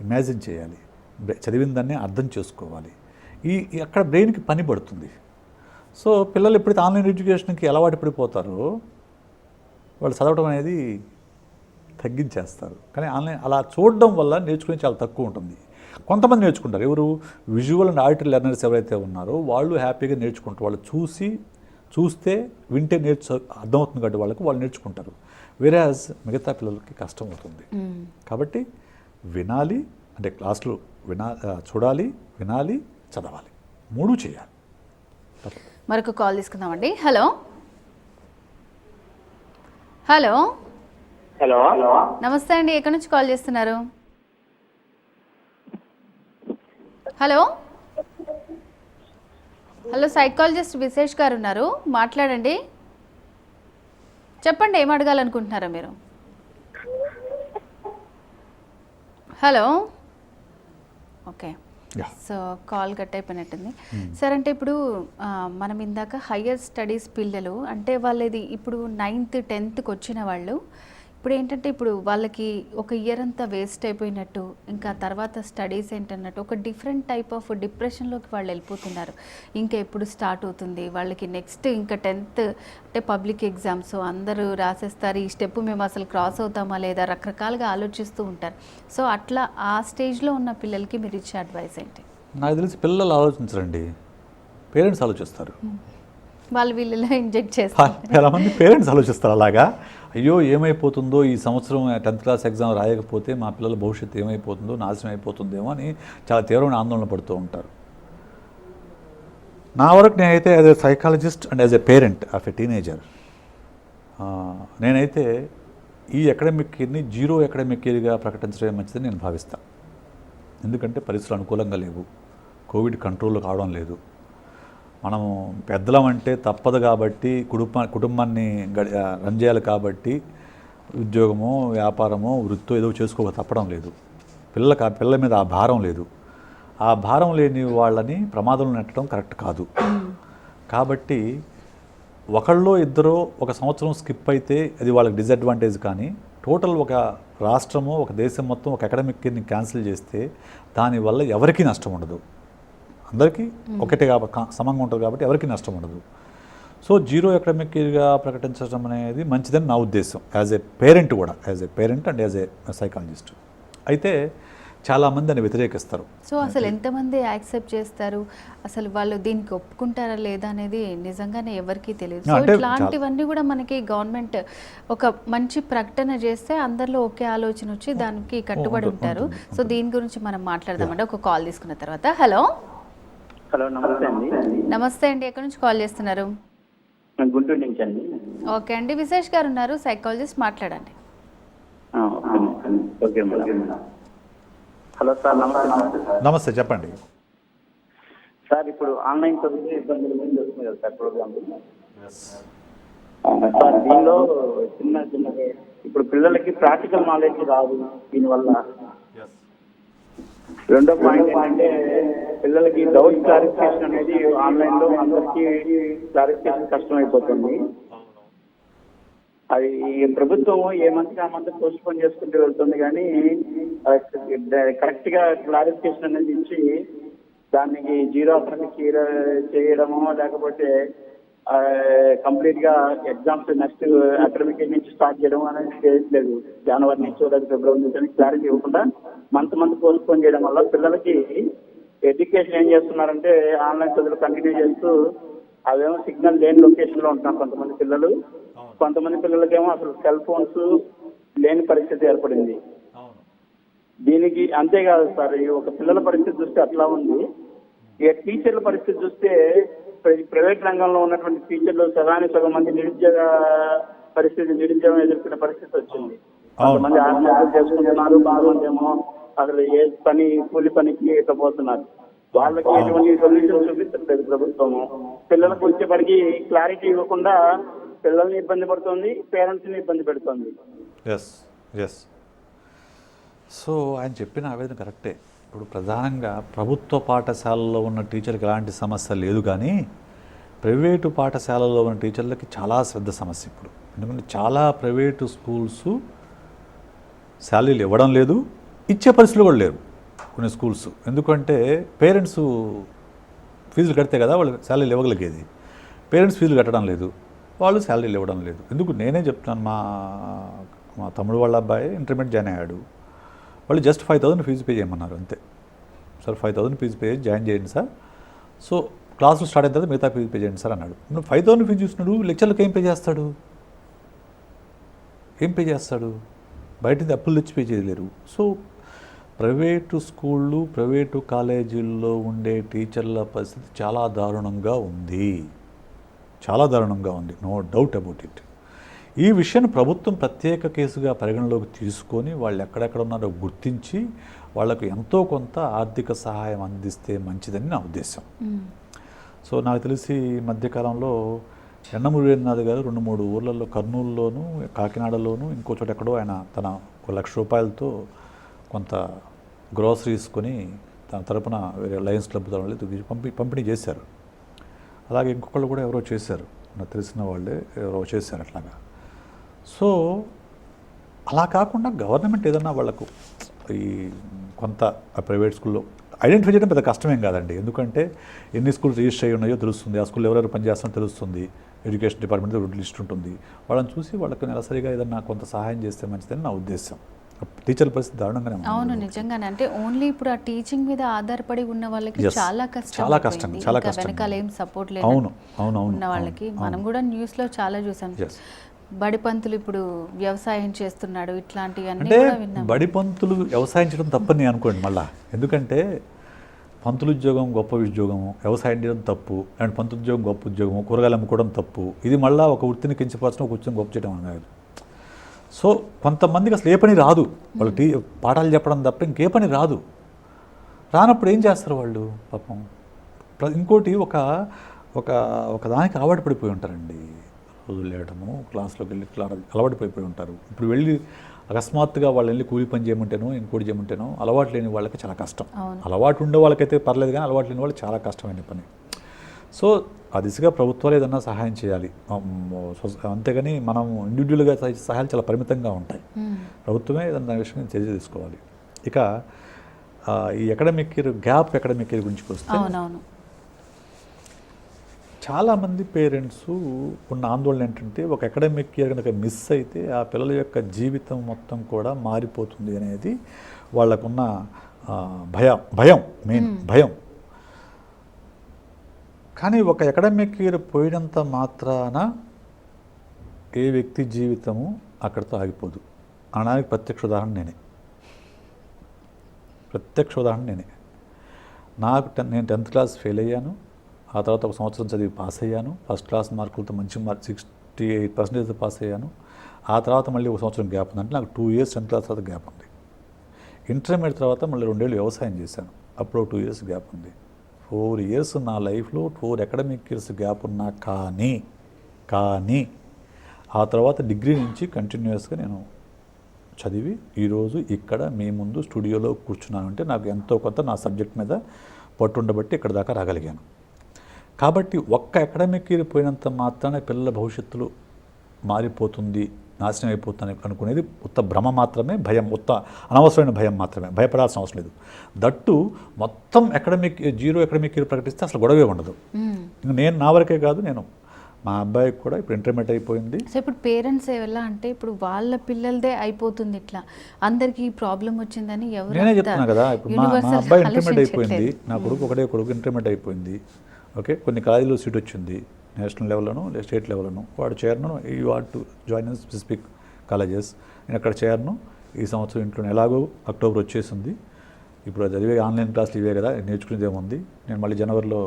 ఇమాజిన్ చేయాలి, చదివిన దాన్ని అర్థం చేసుకోవాలి. అక్కడ బ్రెయిన్కి పని పడుతుంది. సో పిల్లలు ఎప్పుడైతే ఆన్లైన్ ఎడ్యుకేషన్కి అలవాటు పడిపోతారో వాళ్ళు చదవడం అనేది తగ్గించేస్తారు. కానీ ఆన్లైన్ అలా చూడడం వల్ల నేర్చుకునే చాలా తక్కువ ఉంటుంది. కొంతమంది నేర్చుకుంటారు. ఎవరు విజువల్ అండ్ ఆడిటరీ లెర్నర్స్ ఎవరైతే ఉన్నారో వాళ్ళు హ్యాపీగా నేర్చుకుంటారు. వాళ్ళు చూస్తే వింటే అర్థమవుతుంది కాబట్టి వాళ్ళు నేర్చుకుంటారు. వేరేజ్ మిగతా పిల్లలకి కష్టం అవుతుంది. కాబట్టి వినాలి, అంటే క్లాసులు చూడాలి, వినాలి, చదవాలి, 3 చేయాలి. మరొక కాల్ తీసుకుందామండి. హలో హలో హలో నమస్తే అండి, ఎక్కడి నుంచి కాల్ చేస్తున్నారు? హలో హలో సైకాలజిస్ట్ విశేష్ గారు ఉన్నారు, మాట్లాడండి. చెప్పండి, ఏం అడగాలనుకుంటున్నారో మీరు. Hello, okay, so call cut అయిపోయినట్టుంది. సార్, అంటే ఇప్పుడు మనం ఇందాక హయ్యర్ స్టడీస్ పిల్లలు అంటే వాళ్ళది ఇప్పుడు 9th 10th వచ్చిన వాళ్ళు ఇప్పుడు ఏంటంటే ఇప్పుడు వాళ్ళకి ఒక ఇయర్ అంతా వేస్ట్ అయిపోయినట్టు, ఇంకా తర్వాత స్టడీస్ ఏంటన్నట్టు ఒక డిఫరెంట్ టైప్ ఆఫ్ డిప్రెషన్లోకి వాళ్ళు వెళ్ళిపోతున్నారు. ఇంకా ఎప్పుడు స్టార్ట్ అవుతుంది వాళ్ళకి నెక్స్ట్, ఇంకా 10th అంటే పబ్లిక్ ఎగ్జామ్స్ అందరూ రాసేస్తారు, ఈ స్టెప్ మేము అసలు క్రాస్ అవుతామా లేదా, రకరకాలుగా ఆలోచిస్తూ ఉంటారు. సో అట్లా ఆ స్టేజ్లో ఉన్న పిల్లలకి మీరు ఇచ్చే అడ్వైస్ ఏంటి? నాకు తెలిసి పిల్లలు ఆలోచించరండి, పేరెంట్స్ ఆలోచిస్తారు. వాళ్ళు వీళ్ళలో ఇంజెక్ట్ చేస్తారు. చాలామంది పేరెంట్స్ ఆలోచిస్తారు అలాగా. అయ్యో ఏమైపోతుందో, ఈ సంవత్సరం 10th క్లాస్ ఎగ్జామ్ రాయకపోతే మా పిల్లల భవిష్యత్తు ఏమైపోతుందో, నాశనం అయిపోతుందేమో అని చాలా తీవ్రమైన ఆందోళన పడుతూ ఉంటారు. నా వరకు నేనైతే as a psychologist and as a parent of a teenager, నేనైతే ఈ అకాడమిక్ ఇయర్ని 0 అకాడమిక్ ఇయర్గా ప్రకటించడమే మంచిదని నేను భావిస్తాను. ఎందుకంటే పరిస్థితులు అనుకూలంగా లేవు, కోవిడ్ కంట్రోల్ కావడం లేదు. మనము పెద్దలం అంటే తప్పదు కాబట్టి, కుటుంబాన్ని రన్ చేయాలి కాబట్టి ఉద్యోగమో వ్యాపారమో వృత్తో ఏదో చేసుకోక తప్పడం లేదు. పిల్లల మీద ఆ భారం లేదు. ఆ భారం లేని వాళ్ళని ప్రమాదంలో నెట్టడం కరెక్ట్ కాదు. కాబట్టి ఒకళ్ళో ఇద్దరో ఒక సంవత్సరం స్కిప్ అయితే అది వాళ్ళకి డిసడ్వాంటేజ్. కానీ టోటల్ ఒక రాష్ట్రము, ఒక దేశం మొత్తం ఒక అకాడమిక్ ఇయర్ని క్యాన్సిల్ చేస్తే దానివల్ల ఎవరికీ నష్టం ఉండదు, అందరికీ ఒకటే సమంగా ఉంటుంది కాబట్టి ఎవరికి నష్టం ఉండదు. సో 0 అకాడమిక్ ఇయర్గా ప్రకటించడం అనేది మంచిదని నా ఉద్దేశం, యాజ్ ఏ పేరెంట్ కూడా, as a parent and as a psychologist. అయితే చాలామంది అని వ్యతిరేకిస్తారు. సో అసలు ఎంతమంది యాక్సెప్ట్ చేస్తారు, అసలు వాళ్ళు దీనికి ఒప్పుకుంటారా లేదా అనేది నిజంగానే ఎవరికీ తెలియదు. సో ఇట్లాంటివన్నీ కూడా మనకి గవర్నమెంట్ ఒక మంచి ప్రకటన చేస్తే అందరిలో ఒకే ఆలోచన వచ్చి దానికి కట్టుబడి ఉంటారు. సో దీని గురించి మనం మాట్లాడదామంటే ఒక కాల్ తీసుకున్న తర్వాత. హలో హలో నమస్తే అండి. నమస్తే అండి, ఎక్కడి నుంచి కాల్ చేస్తున్నారు? గుంటూరు నుంచి అండి. ఓకే అండి, విశేష్ గారు ఉన్నారు, సైకాలజిస్ట్, మాట్లాడండి. Okay madam. హలో సార్, నమస్తే. నమస్తే, చెప్పండి సార్, ఇప్పుడు ఆన్లైన్ చదువు ఇబ్బందులు గురించి వస్తుంది కదా సార్ ప్రోగ్రామ్. సార్ దీనిలో చిన్న ఇప్పుడు పిల్లలకి ప్రాక్టికల్ నాలెడ్జ్ రాదు దీనివల్ల. రెండో పాయింట్ ఏంటంటే పిల్లలకి డౌట్ క్లారిఫికేషన్ అనేది ఆన్లైన్ లో అందరికీ క్లారిఫికేషన్ కష్టం అయిపోతుంది. అది ప్రభుత్వం ఏ మంత్ ఆ మంత్ పోస్ట్ పోన్ చేసుకుంటూ వెళ్తుంది, కానీ కరెక్ట్ గా క్లారిఫికేషన్ అనేది ఇచ్చి దానికి 0 అకాడమిక్ చేయడమో లేకపోతే కంప్లీట్ గా ఎగ్జామ్స్ నెక్స్ట్ అకాడమిక్ ఇయర్ నుంచి స్టార్ట్ చేయడం అనేది చేయట్లేదు. జనవరి నుంచి లేదా ఫిబ్రవరి నుంచి క్లారిటీ ఇవ్వకుండా మంత్ పోస్ట్ పోన్ చేయడం వల్ల పిల్లలకి ఎడ్యుకేషన్ ఏం చేస్తున్నారంటే ఆన్లైన్ చదువులు కంటిన్యూ చేస్తూ అవేమో సిగ్నల్ లేని లొకేషన్ లో ఉంటున్నారు కొంతమంది పిల్లలు. కొంతమంది పిల్లలకేమో అసలు సెల్ ఫోన్స్ లేని పరిస్థితి ఏర్పడింది. దీనికి అంతేకాదు సార్, ఈ ఒక పిల్లల పరిస్థితి చూస్తే అట్లా ఉంది. ఇక టీచర్ల పరిస్థితి చూస్తే ప్రైవేట్ రంగంలో ఉన్నటువంటి టీచర్లు సగం మంది నిరుద్యోగం ఎదుర్కొనే పరిస్థితి వచ్చింది. కొంతమంది ఆత్మహత్యలు చేసుకుంటున్నారు, కొంతమంది ఏమో అసలు ఏ కూలి పనికి ఇకపోతున్నారు. వాళ్ళకి ఎటువంటి సొల్యూషన్ చూపించట్లేదు ప్రభుత్వము. పిల్లలకు వచ్చేప్పటికి క్లారిటీ ఇవ్వకుండా పిల్లల్ని ఇబ్బంది పడుతుంది, పేరెంట్స్ ని ఇబ్బంది పెడుతుంది. Yes yes. సో ఆయన చెప్పిన ఆవేదన కరెక్టే. ఇప్పుడు ప్రధానంగా ప్రభుత్వ పాఠశాలలో ఉన్న టీచర్కి ఎలాంటి సమస్య లేదు, కానీ ప్రైవేటు పాఠశాలలో ఉన్న టీచర్లకి చాలా శ్రద్ధ సమస్య ఇప్పుడు. ఎందుకంటే చాలా ప్రైవేటు స్కూల్స్ శాలరీలు ఇవ్వడం లేదు, ఇచ్చే పరిస్థితులు కూడా లేరు కొన్ని స్కూల్స్. ఎందుకంటే పేరెంట్స్ ఫీజులు కడితే కదా వాళ్ళు శాలరీలు ఇవ్వగలిగేది. పేరెంట్స్ ఫీజులు కట్టడం లేదు, వాళ్ళు శాలరీలు ఇవ్వడం లేదు. ఎందుకు నేనే చెప్తున్నాను, మా తమ్ముడు వాళ్ళ అబ్బాయి ఇంటర్మీడియట్ జాయిన్ అయ్యాడు. వాళ్ళు జస్ట్ 5,000 ఫీజు పే చేయమన్నారు అంతే. సార్ 5,000 ఫీజు పే చేసి జాయిన్ చేయండి సార్, సో క్లాసులు స్టార్ట్ అయిన తర్వాత మిగతా ఫీజు పే చేయండి సార్ అన్నాడు. నువ్వు 5,000 ఫీజు చూసినాడు, లెక్చర్లకు ఏం పే చేస్తాడు? బయట అప్పులు తెచ్చి పే చేయలేరు. సో ప్రైవేటు స్కూళ్ళు, ప్రైవేటు కాలేజీల్లో ఉండే టీచర్ల పరిస్థితి చాలా దారుణంగా ఉంది, నో డౌట్ అబౌట్ ఇట్. ఈ విషయాన్ని ప్రభుత్వం ప్రత్యేక కేసుగా పరిగణలోకి తీసుకొని వాళ్ళు ఎక్కడెక్కడ ఉన్నారో గుర్తించి వాళ్లకు ఎంతో కొంత ఆర్థిక సహాయం అందిస్తే మంచిదని నా ఉద్దేశం. సో నాకు తెలిసి ఈ మధ్యకాలంలో యన్నమూరి గారు 2-3 ఊర్లలో, కర్నూలులోను, కాకినాడలోను, ఇంకో చోట ఎక్కడో ఆయన తన 1,00,000 రూపాయలతో కొంత గ్రోసరీస్ కొని తన తరపున వేరే లయన్స్ క్లబ్ పంపిణీ చేశారు. అలాగే ఇంకొకళ్ళు కూడా ఎవరో చేశారు, నాకు తెలిసిన వాళ్ళే ఎవరో చేశారు అట్లాగా. సో అలా కాకుండా గవర్నమెంట్ ఏదన్నా వాళ్లకు ఈ కొంత ప్రైవేట్ స్కూల్లో ఐడెంటిఫై చేయడం పెద్ద కష్టమేం కాదండి. ఎందుకంటే ఎన్ని స్కూల్స్ రిజిస్టర్ అయ్యి ఉన్నాయో తెలుస్తుంది, ఆ స్కూల్లో ఎవరెవరు పనిచేస్తారో తెలుస్తుంది, ఎడ్యుకేషన్ డిపార్ట్మెంట్ లిస్ట్ ఉంటుంది. వాళ్ళని చూసి వాళ్ళకి నెలసరిగా ఏదన్నా కొంత సహాయం చేస్తే మంచిదని నా ఉద్దేశం. టీచర్ల పరిస్థితి దారుణంగానే ఉంది. అవును, నిజంగానే. అంటే ఓన్లీ ఇప్పుడు ఆ టీచింగ్ మీద ఆధారపడి ఉన్న వాళ్ళకి చాలా కష్టం, వెనకాల ఏం సపోర్ట్ లేదు ఉన్న వాళ్ళకి. మనం కూడా న్యూస్లో చాలా చూసాం. బడి పంతులు ఇప్పుడు వ్యవసాయం చేస్తున్నాడు, ఇట్లాంటివన్నీ కూడా విన్నాం. బడి పంతులు వ్యవసాయం చేయడం తప్పని నేను అనుకోండి మళ్ళా. ఎందుకంటే పంతులు ఉద్యోగం గొప్ప ఉద్యోగము, వ్యవసాయం చేయడం తప్పు, అండ్ పంతులు ఉద్యోగం గొప్ప ఉద్యోగము, కూరగాయలు అమ్ముకోవడం తప్పు. ఇది మళ్ళీ ఒక వృత్తిని కించపరచడం, ఒక వృత్తిని గొప్ప చేయడం అనేది. సో కొంతమందికి అసలు ఏ పని రాదు, వాళ్ళు పాఠాలు చెప్పడం తప్ప ఇంకే పని రాదు. రానప్పుడు ఏం చేస్తారు వాళ్ళు పాపం. ఇంకోటి ఒక దానికి అలవాటు పడిపోయి ఉంటారండి. రోజులు లేయడము, క్లాస్లోకి వెళ్ళి అలవాటు పడిపోయి ఉంటారు. ఇప్పుడు వెళ్ళి అకస్మాత్తుగా వాళ్ళు వెళ్ళి కూలి పని చేయమంటేనో ఇంకోటి చేయమంటేనో అలవాటు లేని వాళ్ళకి చాలా కష్టం. అలవాటు ఉండే వాళ్ళకైతే పర్లేదు, కానీ అలవాటు లేని వాళ్ళు చాలా కష్టమైన పని. సో ఆ దిశగా ప్రభుత్వాలు ఏదన్నా సహాయం చేయాలి, అంతేగాని మనం ఇండివిజువల్గా సహాయాలు చాలా పరిమితంగా ఉంటాయి. ప్రభుత్వమే ఏదన్నా విషయం చర్య తీసుకోవాలి. ఇక ఈ అకాడమిక్ ఇయర్ గురించి వస్తే చాలామంది పేరెంట్స్ ఉన్న ఆందోళన ఏంటంటే ఒక అకాడమిక్ ఇయర్ కనుక మిస్ అయితే ఆ పిల్లల యొక్క జీవితం మొత్తం కూడా మారిపోతుంది అనేది వాళ్ళకున్న భయం. కానీ ఒక అకాడమిక్ ఇయర్ పోయినంత మాత్రాన ఏ వ్యక్తి జీవితము అక్కడితో ఆగిపోదు అనడానికి ప్రత్యక్ష ఉదాహరణ నేనే. నేను 10th క్లాస్ ఫెయిల్ అయ్యాను. ఆ తర్వాత ఒక సంవత్సరం చదివి పాస్ అయ్యాను. ఫస్ట్ క్లాస్ మార్కులతో మంచి 68% పాస్ అయ్యాను. ఆ తర్వాత మళ్ళీ ఒక సంవత్సరం గ్యాప్ ఉంది. అంటే నాకు 2 years 10th క్లాస్ తర్వాత గ్యాప్ ఉంది. ఇంటర్మీడియట్ తర్వాత మళ్ళీ 2 ఏళ్ళు వ్యవసాయం చేశాను, అప్పుడు 2 years గ్యాప్ ఉంది. 4 years నా లైఫ్లో 4 అకాడమిక్ ఇయర్స్ గ్యాప్ ఉన్నా కానీ ఆ తర్వాత డిగ్రీ నుంచి కంటిన్యూస్గా నేను చదివి ఈరోజు ఇక్కడ మీ ముందు స్టూడియోలో కూర్చున్నానంటే నాకు ఎంతో కొంత నా సబ్జెక్ట్ మీద పట్టుండబట్టి ఇక్కడ దాకా రాగలిగాను. కాబట్టి ఒక్క అకాడమిక్ ఇయర్ పోయినంత మాత్రాన పిల్లల భవిష్యత్తులో మారిపోతుంది, నాశనం అయిపోతుంది అనుకునేది ఉత్త భ్రమ మాత్రమే, అనవసరమైన భయం మాత్రమే. భయపడాల్సిన అవసరం లేదు. దట్టు మొత్తం జీరో అకాడమిక్ ఇయర్ ప్రకటిస్తే అసలు గొడవే ఉండదు. నేను నా వరకే కాదు, మా అబ్బాయికి కూడా ఇప్పుడు ఇంటర్మీడియట్ అయిపోయింది. సో ఇప్పుడు పేరెంట్స్ ఎలా అంటే ఇప్పుడు వాళ్ళ పిల్లలదే అయిపోతుంది, ఇట్లా అందరికీ ప్రాబ్లం వచ్చిందని నేనే చెప్తున్నా కదా. ఇప్పుడు మా అబ్బాయి ఇంటర్మీడియట్ అయిపోయింది, నా కొడుకు ఒకటే కొడుకు ఇంటర్మీడియట్ అయిపోయింది. ఓకే, కొన్ని కాలేజీలో సీట్ వచ్చింది, నేషనల్ లెవెల్లోను స్టేట్ లెవెల్లోను. వాడు చేరను, you are to join in specific colleges. నేను అక్కడ చేరను, ఈ సంవత్సరం ఇంట్లో ఎలాగో అక్టోబర్ వచ్చేసింది, ఇప్పుడు చదివే ఆన్లైన్ క్లాసులు ఇవే కదా, నేర్చుకునేది ఏముంది, నేను మళ్ళీ జనవరిలో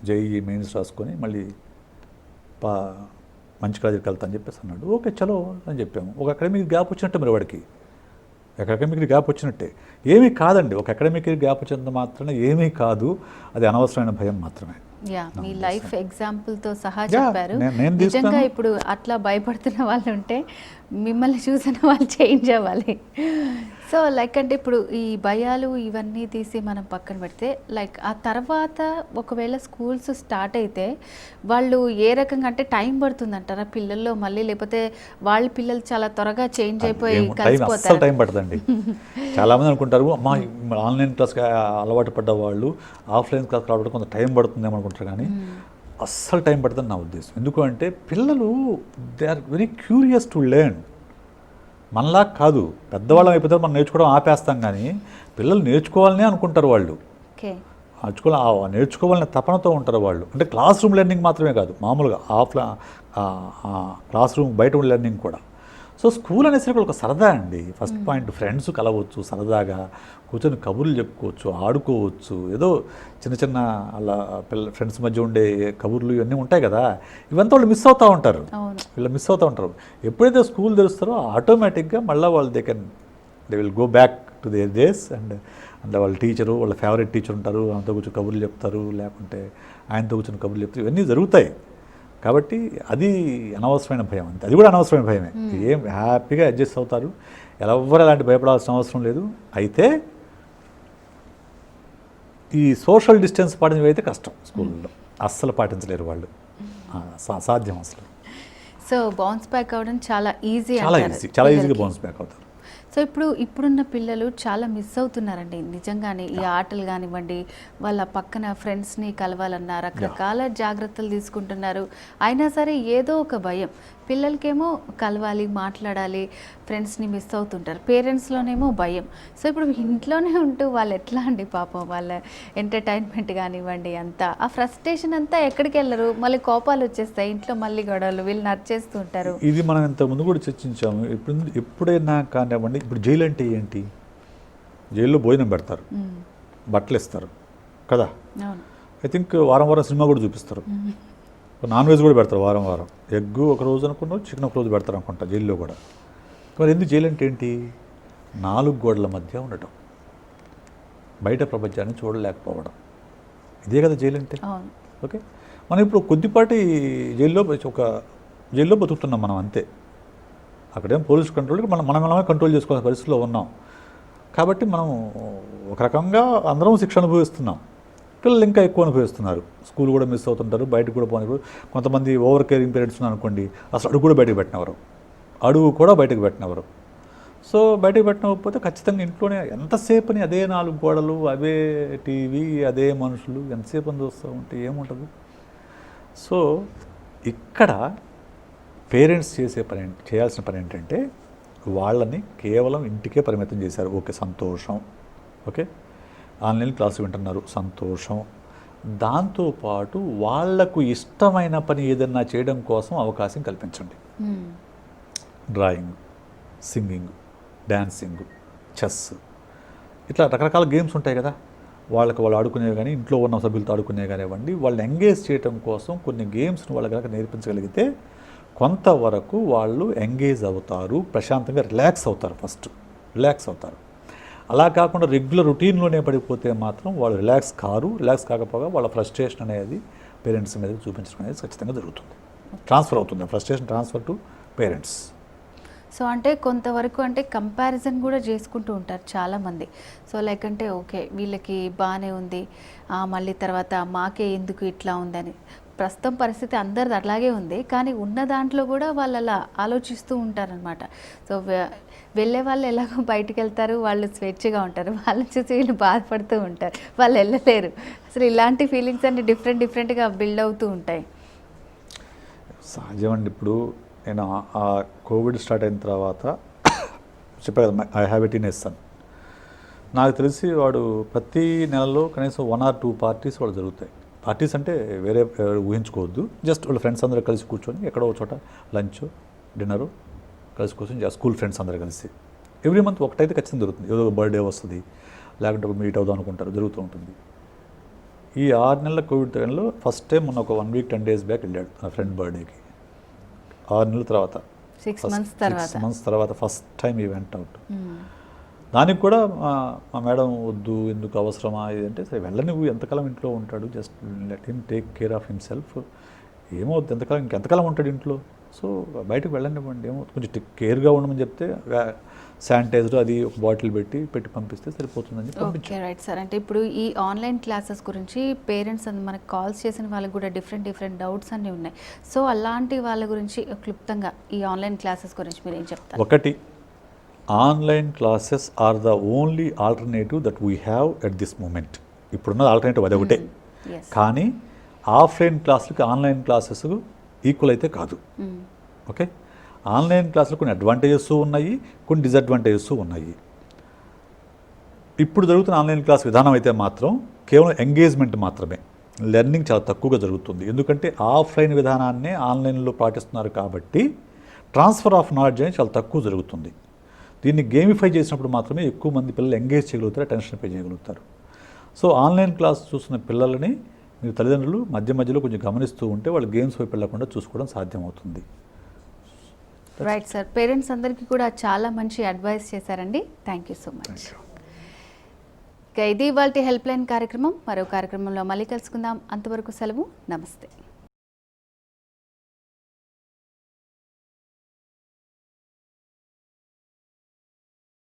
జేఈఈ మెయిన్స్ రాసుకొని మళ్ళీ మంచి కాలేజీకి వెళ్తా అని చెప్పేసి అన్నాడు. ఓకే చలో అని చెప్పాము. ఒక అకాడమిక్ గ్యాప్ వచ్చినట్టే మరి వాడికి, ఒక అకాడమిక్ గ్యాప్ వచ్చినట్టే. ఏమీ కాదండి, ఒక అకాడమిక్ గ్యాప్ వచ్చినంత మాత్రమే ఏమీ కాదు, అది అనవసరమైన భయం మాత్రమే. మీ లైఫ్ ఎగ్జాంపుల్తో సహా చెప్పారు. నేను నిజంగా ఇప్పుడు అట్లా భయపడుతున్న వాళ్ళు ఉంటే మిమ్మల్ని చూసిన వాళ్ళు చేంజ్ అవ్వాలి. సో లైక్ అంటే ఇప్పుడు ఈ భయాలు ఇవన్నీ తీసి మనం పక్కన పెడితే లైక్ ఆ తర్వాత ఒకవేళ స్కూల్స్ స్టార్ట్ అయితే వాళ్ళు ఏ రకంగా అంటే టైం పడుతుంది అంటారా పిల్లల్లో మళ్ళీ, లేకపోతే వాళ్ళ పిల్లలు చాలా త్వరగా చేంజ్ అయిపోయి కలిసిపోతారు? టైం పడుతుందండి. చాలామంది అనుకుంటారు అమ్మా ఆన్లైన్ క్లాస్కి అలవాటు పడ్డ వాళ్ళు ఆఫ్లైన్ క్లాస్ రావడం కొంత టైం పడుతుందేమో అనుకుంటారు, కానీ అస్సలు టైం పడుతుందని నా ఉద్దేశం. ఎందుకంటే పిల్లలు they are very curious to learn. మనలా కాదు, పెద్దవాళ్ళం అయిపోతే మనం నేర్చుకోవడం ఆపేస్తాం, కానీ పిల్లలు నేర్చుకోవాలనే అనుకుంటారు. వాళ్ళు నేర్చుకోవాలనే తపనతో ఉంటారు వాళ్ళు. అంటే క్లాస్ రూమ్ లెర్నింగ్ మాత్రమే కాదు, మామూలుగా క్లాస్ రూమ్ బయట లెర్నింగ్ కూడా. సో స్కూల్ అనేసరికి ఒక సరదా అండి. ఫస్ట్ పాయింట్, ఫ్రెండ్స్ కలవచ్చు, సరదాగా కూర్చొని కబుర్లు చెప్పుకోవచ్చు, ఆడుకోవచ్చు, ఏదో చిన్న చిన్న అలా ఫ్రెండ్స్ మధ్య ఉండే కబుర్లు ఇవన్నీ ఉంటాయి కదా, ఇవంతా వాళ్ళు మిస్ అవుతూ ఉంటారు. వీళ్ళు మిస్ అవుతూ ఉంటారు. ఎప్పుడైతే స్కూల్ తెరుస్తారో ఆటోమేటిక్గా మళ్ళీ వాళ్ళు they will go back to their days. And వాళ్ళ టీచరు, వాళ్ళ ఫేవరెట్ టీచర్ ఉంటారు, ఆయనతో కూర్చొని కబుర్లు చెప్తారు, లేకుంటే ఆయనతో కూర్చొని కబుర్లు చెప్తారు, ఇవన్నీ జరుగుతాయి. కాబట్టి అది అనవసరమైన భయం, అంతే. అది కూడా అనవసరమైన భయమే. ఏం హ్యాపీగా అడ్జస్ట్ అవుతారు, ఎవరు అలాంటి భయపడాల్సిన అవసరం లేదు. అయితే ఈ సోషల్ డిస్టెన్స్ పాటించడం అయితే కష్టం, స్కూల్లో అస్సలు పాటించలేరు వాళ్ళు, అసాధ్యం అసలు. సో బౌన్స్ బ్యాక్ అవ్వడం చాలా చాలా ఈజీగా బౌన్స్ బ్యాక్ అవుతారు. సో ఇప్పుడున్న పిల్లలు చాలా మిస్ అవుతున్నారండి నిజంగానే. ఈ ఆటలు కానివ్వండి, వాళ్ళ పక్కన ఫ్రెండ్స్ని కలవాలన్నా రకరకాల జాగ్రత్తలు తీసుకుంటున్నారు. అయినా సరే ఏదో ఒక భయం. పిల్లలకేమో కలవాలి, మాట్లాడాలి, ఫ్రెండ్స్ని మిస్ అవుతుంటారు. పేరెంట్స్లోనేమో భయం. సో ఇప్పుడు ఇంట్లోనే ఉంటూ వాళ్ళు ఎట్లా అండి పాపం, వాళ్ళ ఎంటర్టైన్మెంట్ కానివ్వండి అంతా, ఆ ఫ్రస్ట్రేషన్ అంతా ఎక్కడికి వెళ్ళరు, మళ్ళీ కోపాలు వచ్చేస్తాయి, ఇంట్లో మళ్ళీ గొడవలు, వీళ్ళు నడిచేస్తూ ఉంటారు. ఇది మనం ఇంతకుముందు కూడా చర్చించాము. ఎప్పుడైనా కానివ్వండి, ఇప్పుడు జైలు అంటే ఏంటి? జైల్లో భోజనం పెడతారు, బట్టలు ఇస్తారు కదా. ఐ థింక్ వారం వారం సినిమా కూడా చూపిస్తారు, నాన్ వెజ్ కూడా పెడతారు వారం వారం. ఎగ్ ఒక రోజు అనుకున్నావు, చికెన్ ఒక రోజు పెడతారు అనుకుంటా జైల్లో కూడా. మరి ఎందుకు జైలు అంటే ఏంటి? 4 గోడల మధ్య ఉండటం, బయట ప్రపంచాన్ని చూడలేకపోవడం, ఇదే కదా జైలు అంటే. ఓకే, మనం ఇప్పుడు కొద్దిపాటి జైల్లో బతుకుతున్నాం మనం, అంతే. అక్కడేం పోలీస్ కంట్రోల్కి మనమే కంట్రోల్ చేసుకోవాల్సిన పరిస్థితిలో ఉన్నాం. కాబట్టి మనం ఒక రకంగా అందరం శిక్ష అనుభవిస్తున్నాం, పిల్లలు ఇంకా ఎక్కువ అనుభవిస్తున్నారు. స్కూల్ కూడా మిస్ అవుతుంటారు, బయటకు కూడా పోయినప్పుడు. కొంతమంది ఓవర్ కేరింగ్ పేరెంట్స్ అనుకోండి, అసలు అడుగు కూడా బయటకు పెట్టినవారు. సో బయటకు పెట్టకపోతే ఖచ్చితంగా ఇంట్లోనే ఎంతసేపని అదే 4 గోడలు, అవే టీవీ, అదే మనుషులు, ఎంతసేపు అని చూస్తూ ఉంటే ఏముంటుంది? సో ఇక్కడ పేరెంట్స్ చేయాల్సిన పని ఏంటంటే వాళ్ళని కేవలం ఇంటికే పరిమితం చేశారు. ఓకే, సంతోషం. ఓకే, ఆన్లైన్ క్లాసు వింటున్నారు, సంతోషం. దాంతోపాటు వాళ్లకు ఇష్టమైన పని ఏదన్నా చేయడం కోసం అవకాశం కల్పించండి. డ్రాయింగ్, సింగింగ్, డ్యాన్సింగ్, చెస్, ఇట్లా రకరకాల గేమ్స్ ఉంటాయి కదా, వాళ్ళు ఆడుకునేవి కానీ ఇంట్లో ఉన్న సభ్యులతో ఆడుకునేవి కానివ్వండి. వాళ్ళని ఎంగేజ్ చేయడం కోసం కొన్ని గేమ్స్ని వాళ్ళ కనుక నేర్పించగలిగితే కొంతవరకు వాళ్ళు ఎంగేజ్ అవుతారు, ప్రశాంతంగా రిలాక్స్ అవుతారు. అలా కాకుండా రెగ్యులర్ రొటీన్లోనే పడిపోతే మాత్రం వాళ్ళు రిలాక్స్ కాకపోగా వాళ్ళ ఫ్రస్ట్రేషన్ అనేది పేరెంట్స్ మీద చూపించడం అనేది ఖచ్చితంగా జరుగుతుంది. ట్రాన్స్ఫర్ అవుతుంది, frustration transfer to parents. So అంటే కొంతవరకు అంటే కంపారిజన్ కూడా చేసుకుంటూ ఉంటారు చాలామంది. సో లైక్ అంటే ఓకే వీళ్ళకి బాగానే ఉంది, మళ్ళీ తర్వాత మాకే ఎందుకు ఇట్లా ఉందని. ప్రస్తుతం పరిస్థితి అందరిది అట్లాగే ఉంది, కానీ ఉన్న దాంట్లో కూడా వాళ్ళు అలా ఆలోచిస్తూ ఉంటారనమాట. సో వెళ్ళే వాళ్ళు ఎలాగో బయటకు వెళ్తారు, వాళ్ళు స్వేచ్ఛగా ఉంటారు, వాళ్ళని చూసి వీళ్ళు బాధపడుతూ ఉంటారు, వాళ్ళు వెళ్ళలేరు. అసలు ఇలాంటి ఫీలింగ్స్ అన్ని డిఫరెంట్గా బిల్డ్ అవుతూ ఉంటాయి. సహజమండి. ఇప్పుడు నేను ఆ కోవిడ్ స్టార్ట్ అయిన తర్వాత చెప్పా కదా, I have a teenage son. నాకు తెలిసి వాడు ప్రతి నెలలో కనీసం 1 or 2 పార్టీస్ వాళ్ళు జరుగుతాయి. పార్టీస్ అంటే వేరే ఊహించుకోవద్దు, జస్ట్ వాళ్ళ ఫ్రెండ్స్ అందరూ కలిసి కూర్చొని ఎక్కడో చోట లంచ్, డిన్నరు కలిసి కూర్చొని స్కూల్ ఫ్రెండ్స్ అందరూ కలిసి ఎవ్రీ మంత్ ఒకటైతే ఖచ్చితంగా దొరుకుతుంది. ఏదో బర్త్డే వస్తుంది, లేకుంటే మీట్ అవుదాం అనుకుంటారు, జరుగుతూ ఉంటుంది. ఈ 6 నెలల కోవిడ్ టైంలో ఫస్ట్ టైం మొన్న ఒక 1 వీక్ 10 డేస్ బ్యాక్ వెళ్ళాడు నా ఫ్రెండ్ బర్త్డేకి. 6 నెలల తర్వాత 6 months 6 months తర్వాత ఫస్ట్ టైం ఈ వెంట్ అవుట్. దానికి కూడా మా మేడం వద్దు, ఎందుకు అవసరమా ఇది అంటే, సరే వెళ్ళని, నువ్వు ఎంతకాలం ఇంట్లో ఉంటాడు, just let him take care of himself, ఏమవుద్ది ఎంతకాలం, ఇంకెంతకాలం ఉంటాడు ఇంట్లో, సో బయటకు వెళ్ళనివ్వండి, ఏమో కొంచెం కేర్గా ఉండమని చెప్తే శానిటైజర్ అది ఒక బాటిల్ పెట్టి పంపిస్తే సరిపోతుందని పంపించాను. Okay right sir. అంటే ఇప్పుడు ఈ ఆన్లైన్ క్లాసెస్ గురించి పేరెంట్స్ మనకు కాల్స్ చేసిన వాళ్ళకి కూడా డిఫరెంట్ డౌట్స్ అన్నీ ఉన్నాయి. సో అలాంటి వాళ్ళ గురించి క్లుప్తంగా ఈ ఆన్లైన్ క్లాసెస్ గురించి మీరు ఏం చెప్తారు? ఒకటి, online classes are the only alternative that we have at this moment. ఇప్పుడున్న ఆల్టర్నేటివ్ అది ఒకటే. కానీ ఆఫ్లైన్ క్లాసులకి ఆన్లైన్ క్లాసెస్ ఈక్వల్ అయితే కాదు. ఓకే, ఆన్లైన్ క్లాసులు కొన్ని అడ్వాంటేజెస్ ఉన్నాయి, కొన్ని డిసడ్వాంటేజెస్ ఉన్నాయి. ఇప్పుడు జరుగుతున్న ఆన్లైన్ క్లాస్ విధానం అయితే మాత్రం కేవలం ఎంగేజ్మెంట్ మాత్రమే, లెర్నింగ్ చాలా తక్కువగా జరుగుతుంది. ఎందుకంటే ఆఫ్లైన్ విధానాన్నే ఆన్లైన్లో పాటిస్తున్నారు కాబట్టి ట్రాన్స్ఫర్ ఆఫ్ నాలెడ్జ్ అనేది చాలా తక్కువ జరుగుతుంది. దీన్ని గేమిఫై చేసినప్పుడు మాత్రమే ఎక్కువ మంది పిల్లలు ఎంగేజ్ చేయగలుగుతారు, అటెన్షన్ పే చేయగలుగుతారు. సో ఆన్లైన్ క్లాస్ చూస్తున్న పిల్లలని మీరు తల్లిదండ్రులు మధ్యలో కొంచెం గమనిస్తూ ఉంటే వాళ్ళు గేమ్స్ వైపు వెళ్ళకుండా చూసుకోవడం సాధ్యమవుతుంది. Right sir. పేరెంట్స్ అందరికీ కూడా చాలా మంచి అడ్వైస్ చేశారండి. Thank you so much. ఇది ఇవాల్టి హెల్ప్ లైన్ కార్యక్రమం. మరో కార్యక్రమంలో మళ్ళీ కలుసుకుందాం. అంతవరకు సెలవు. నమస్తే.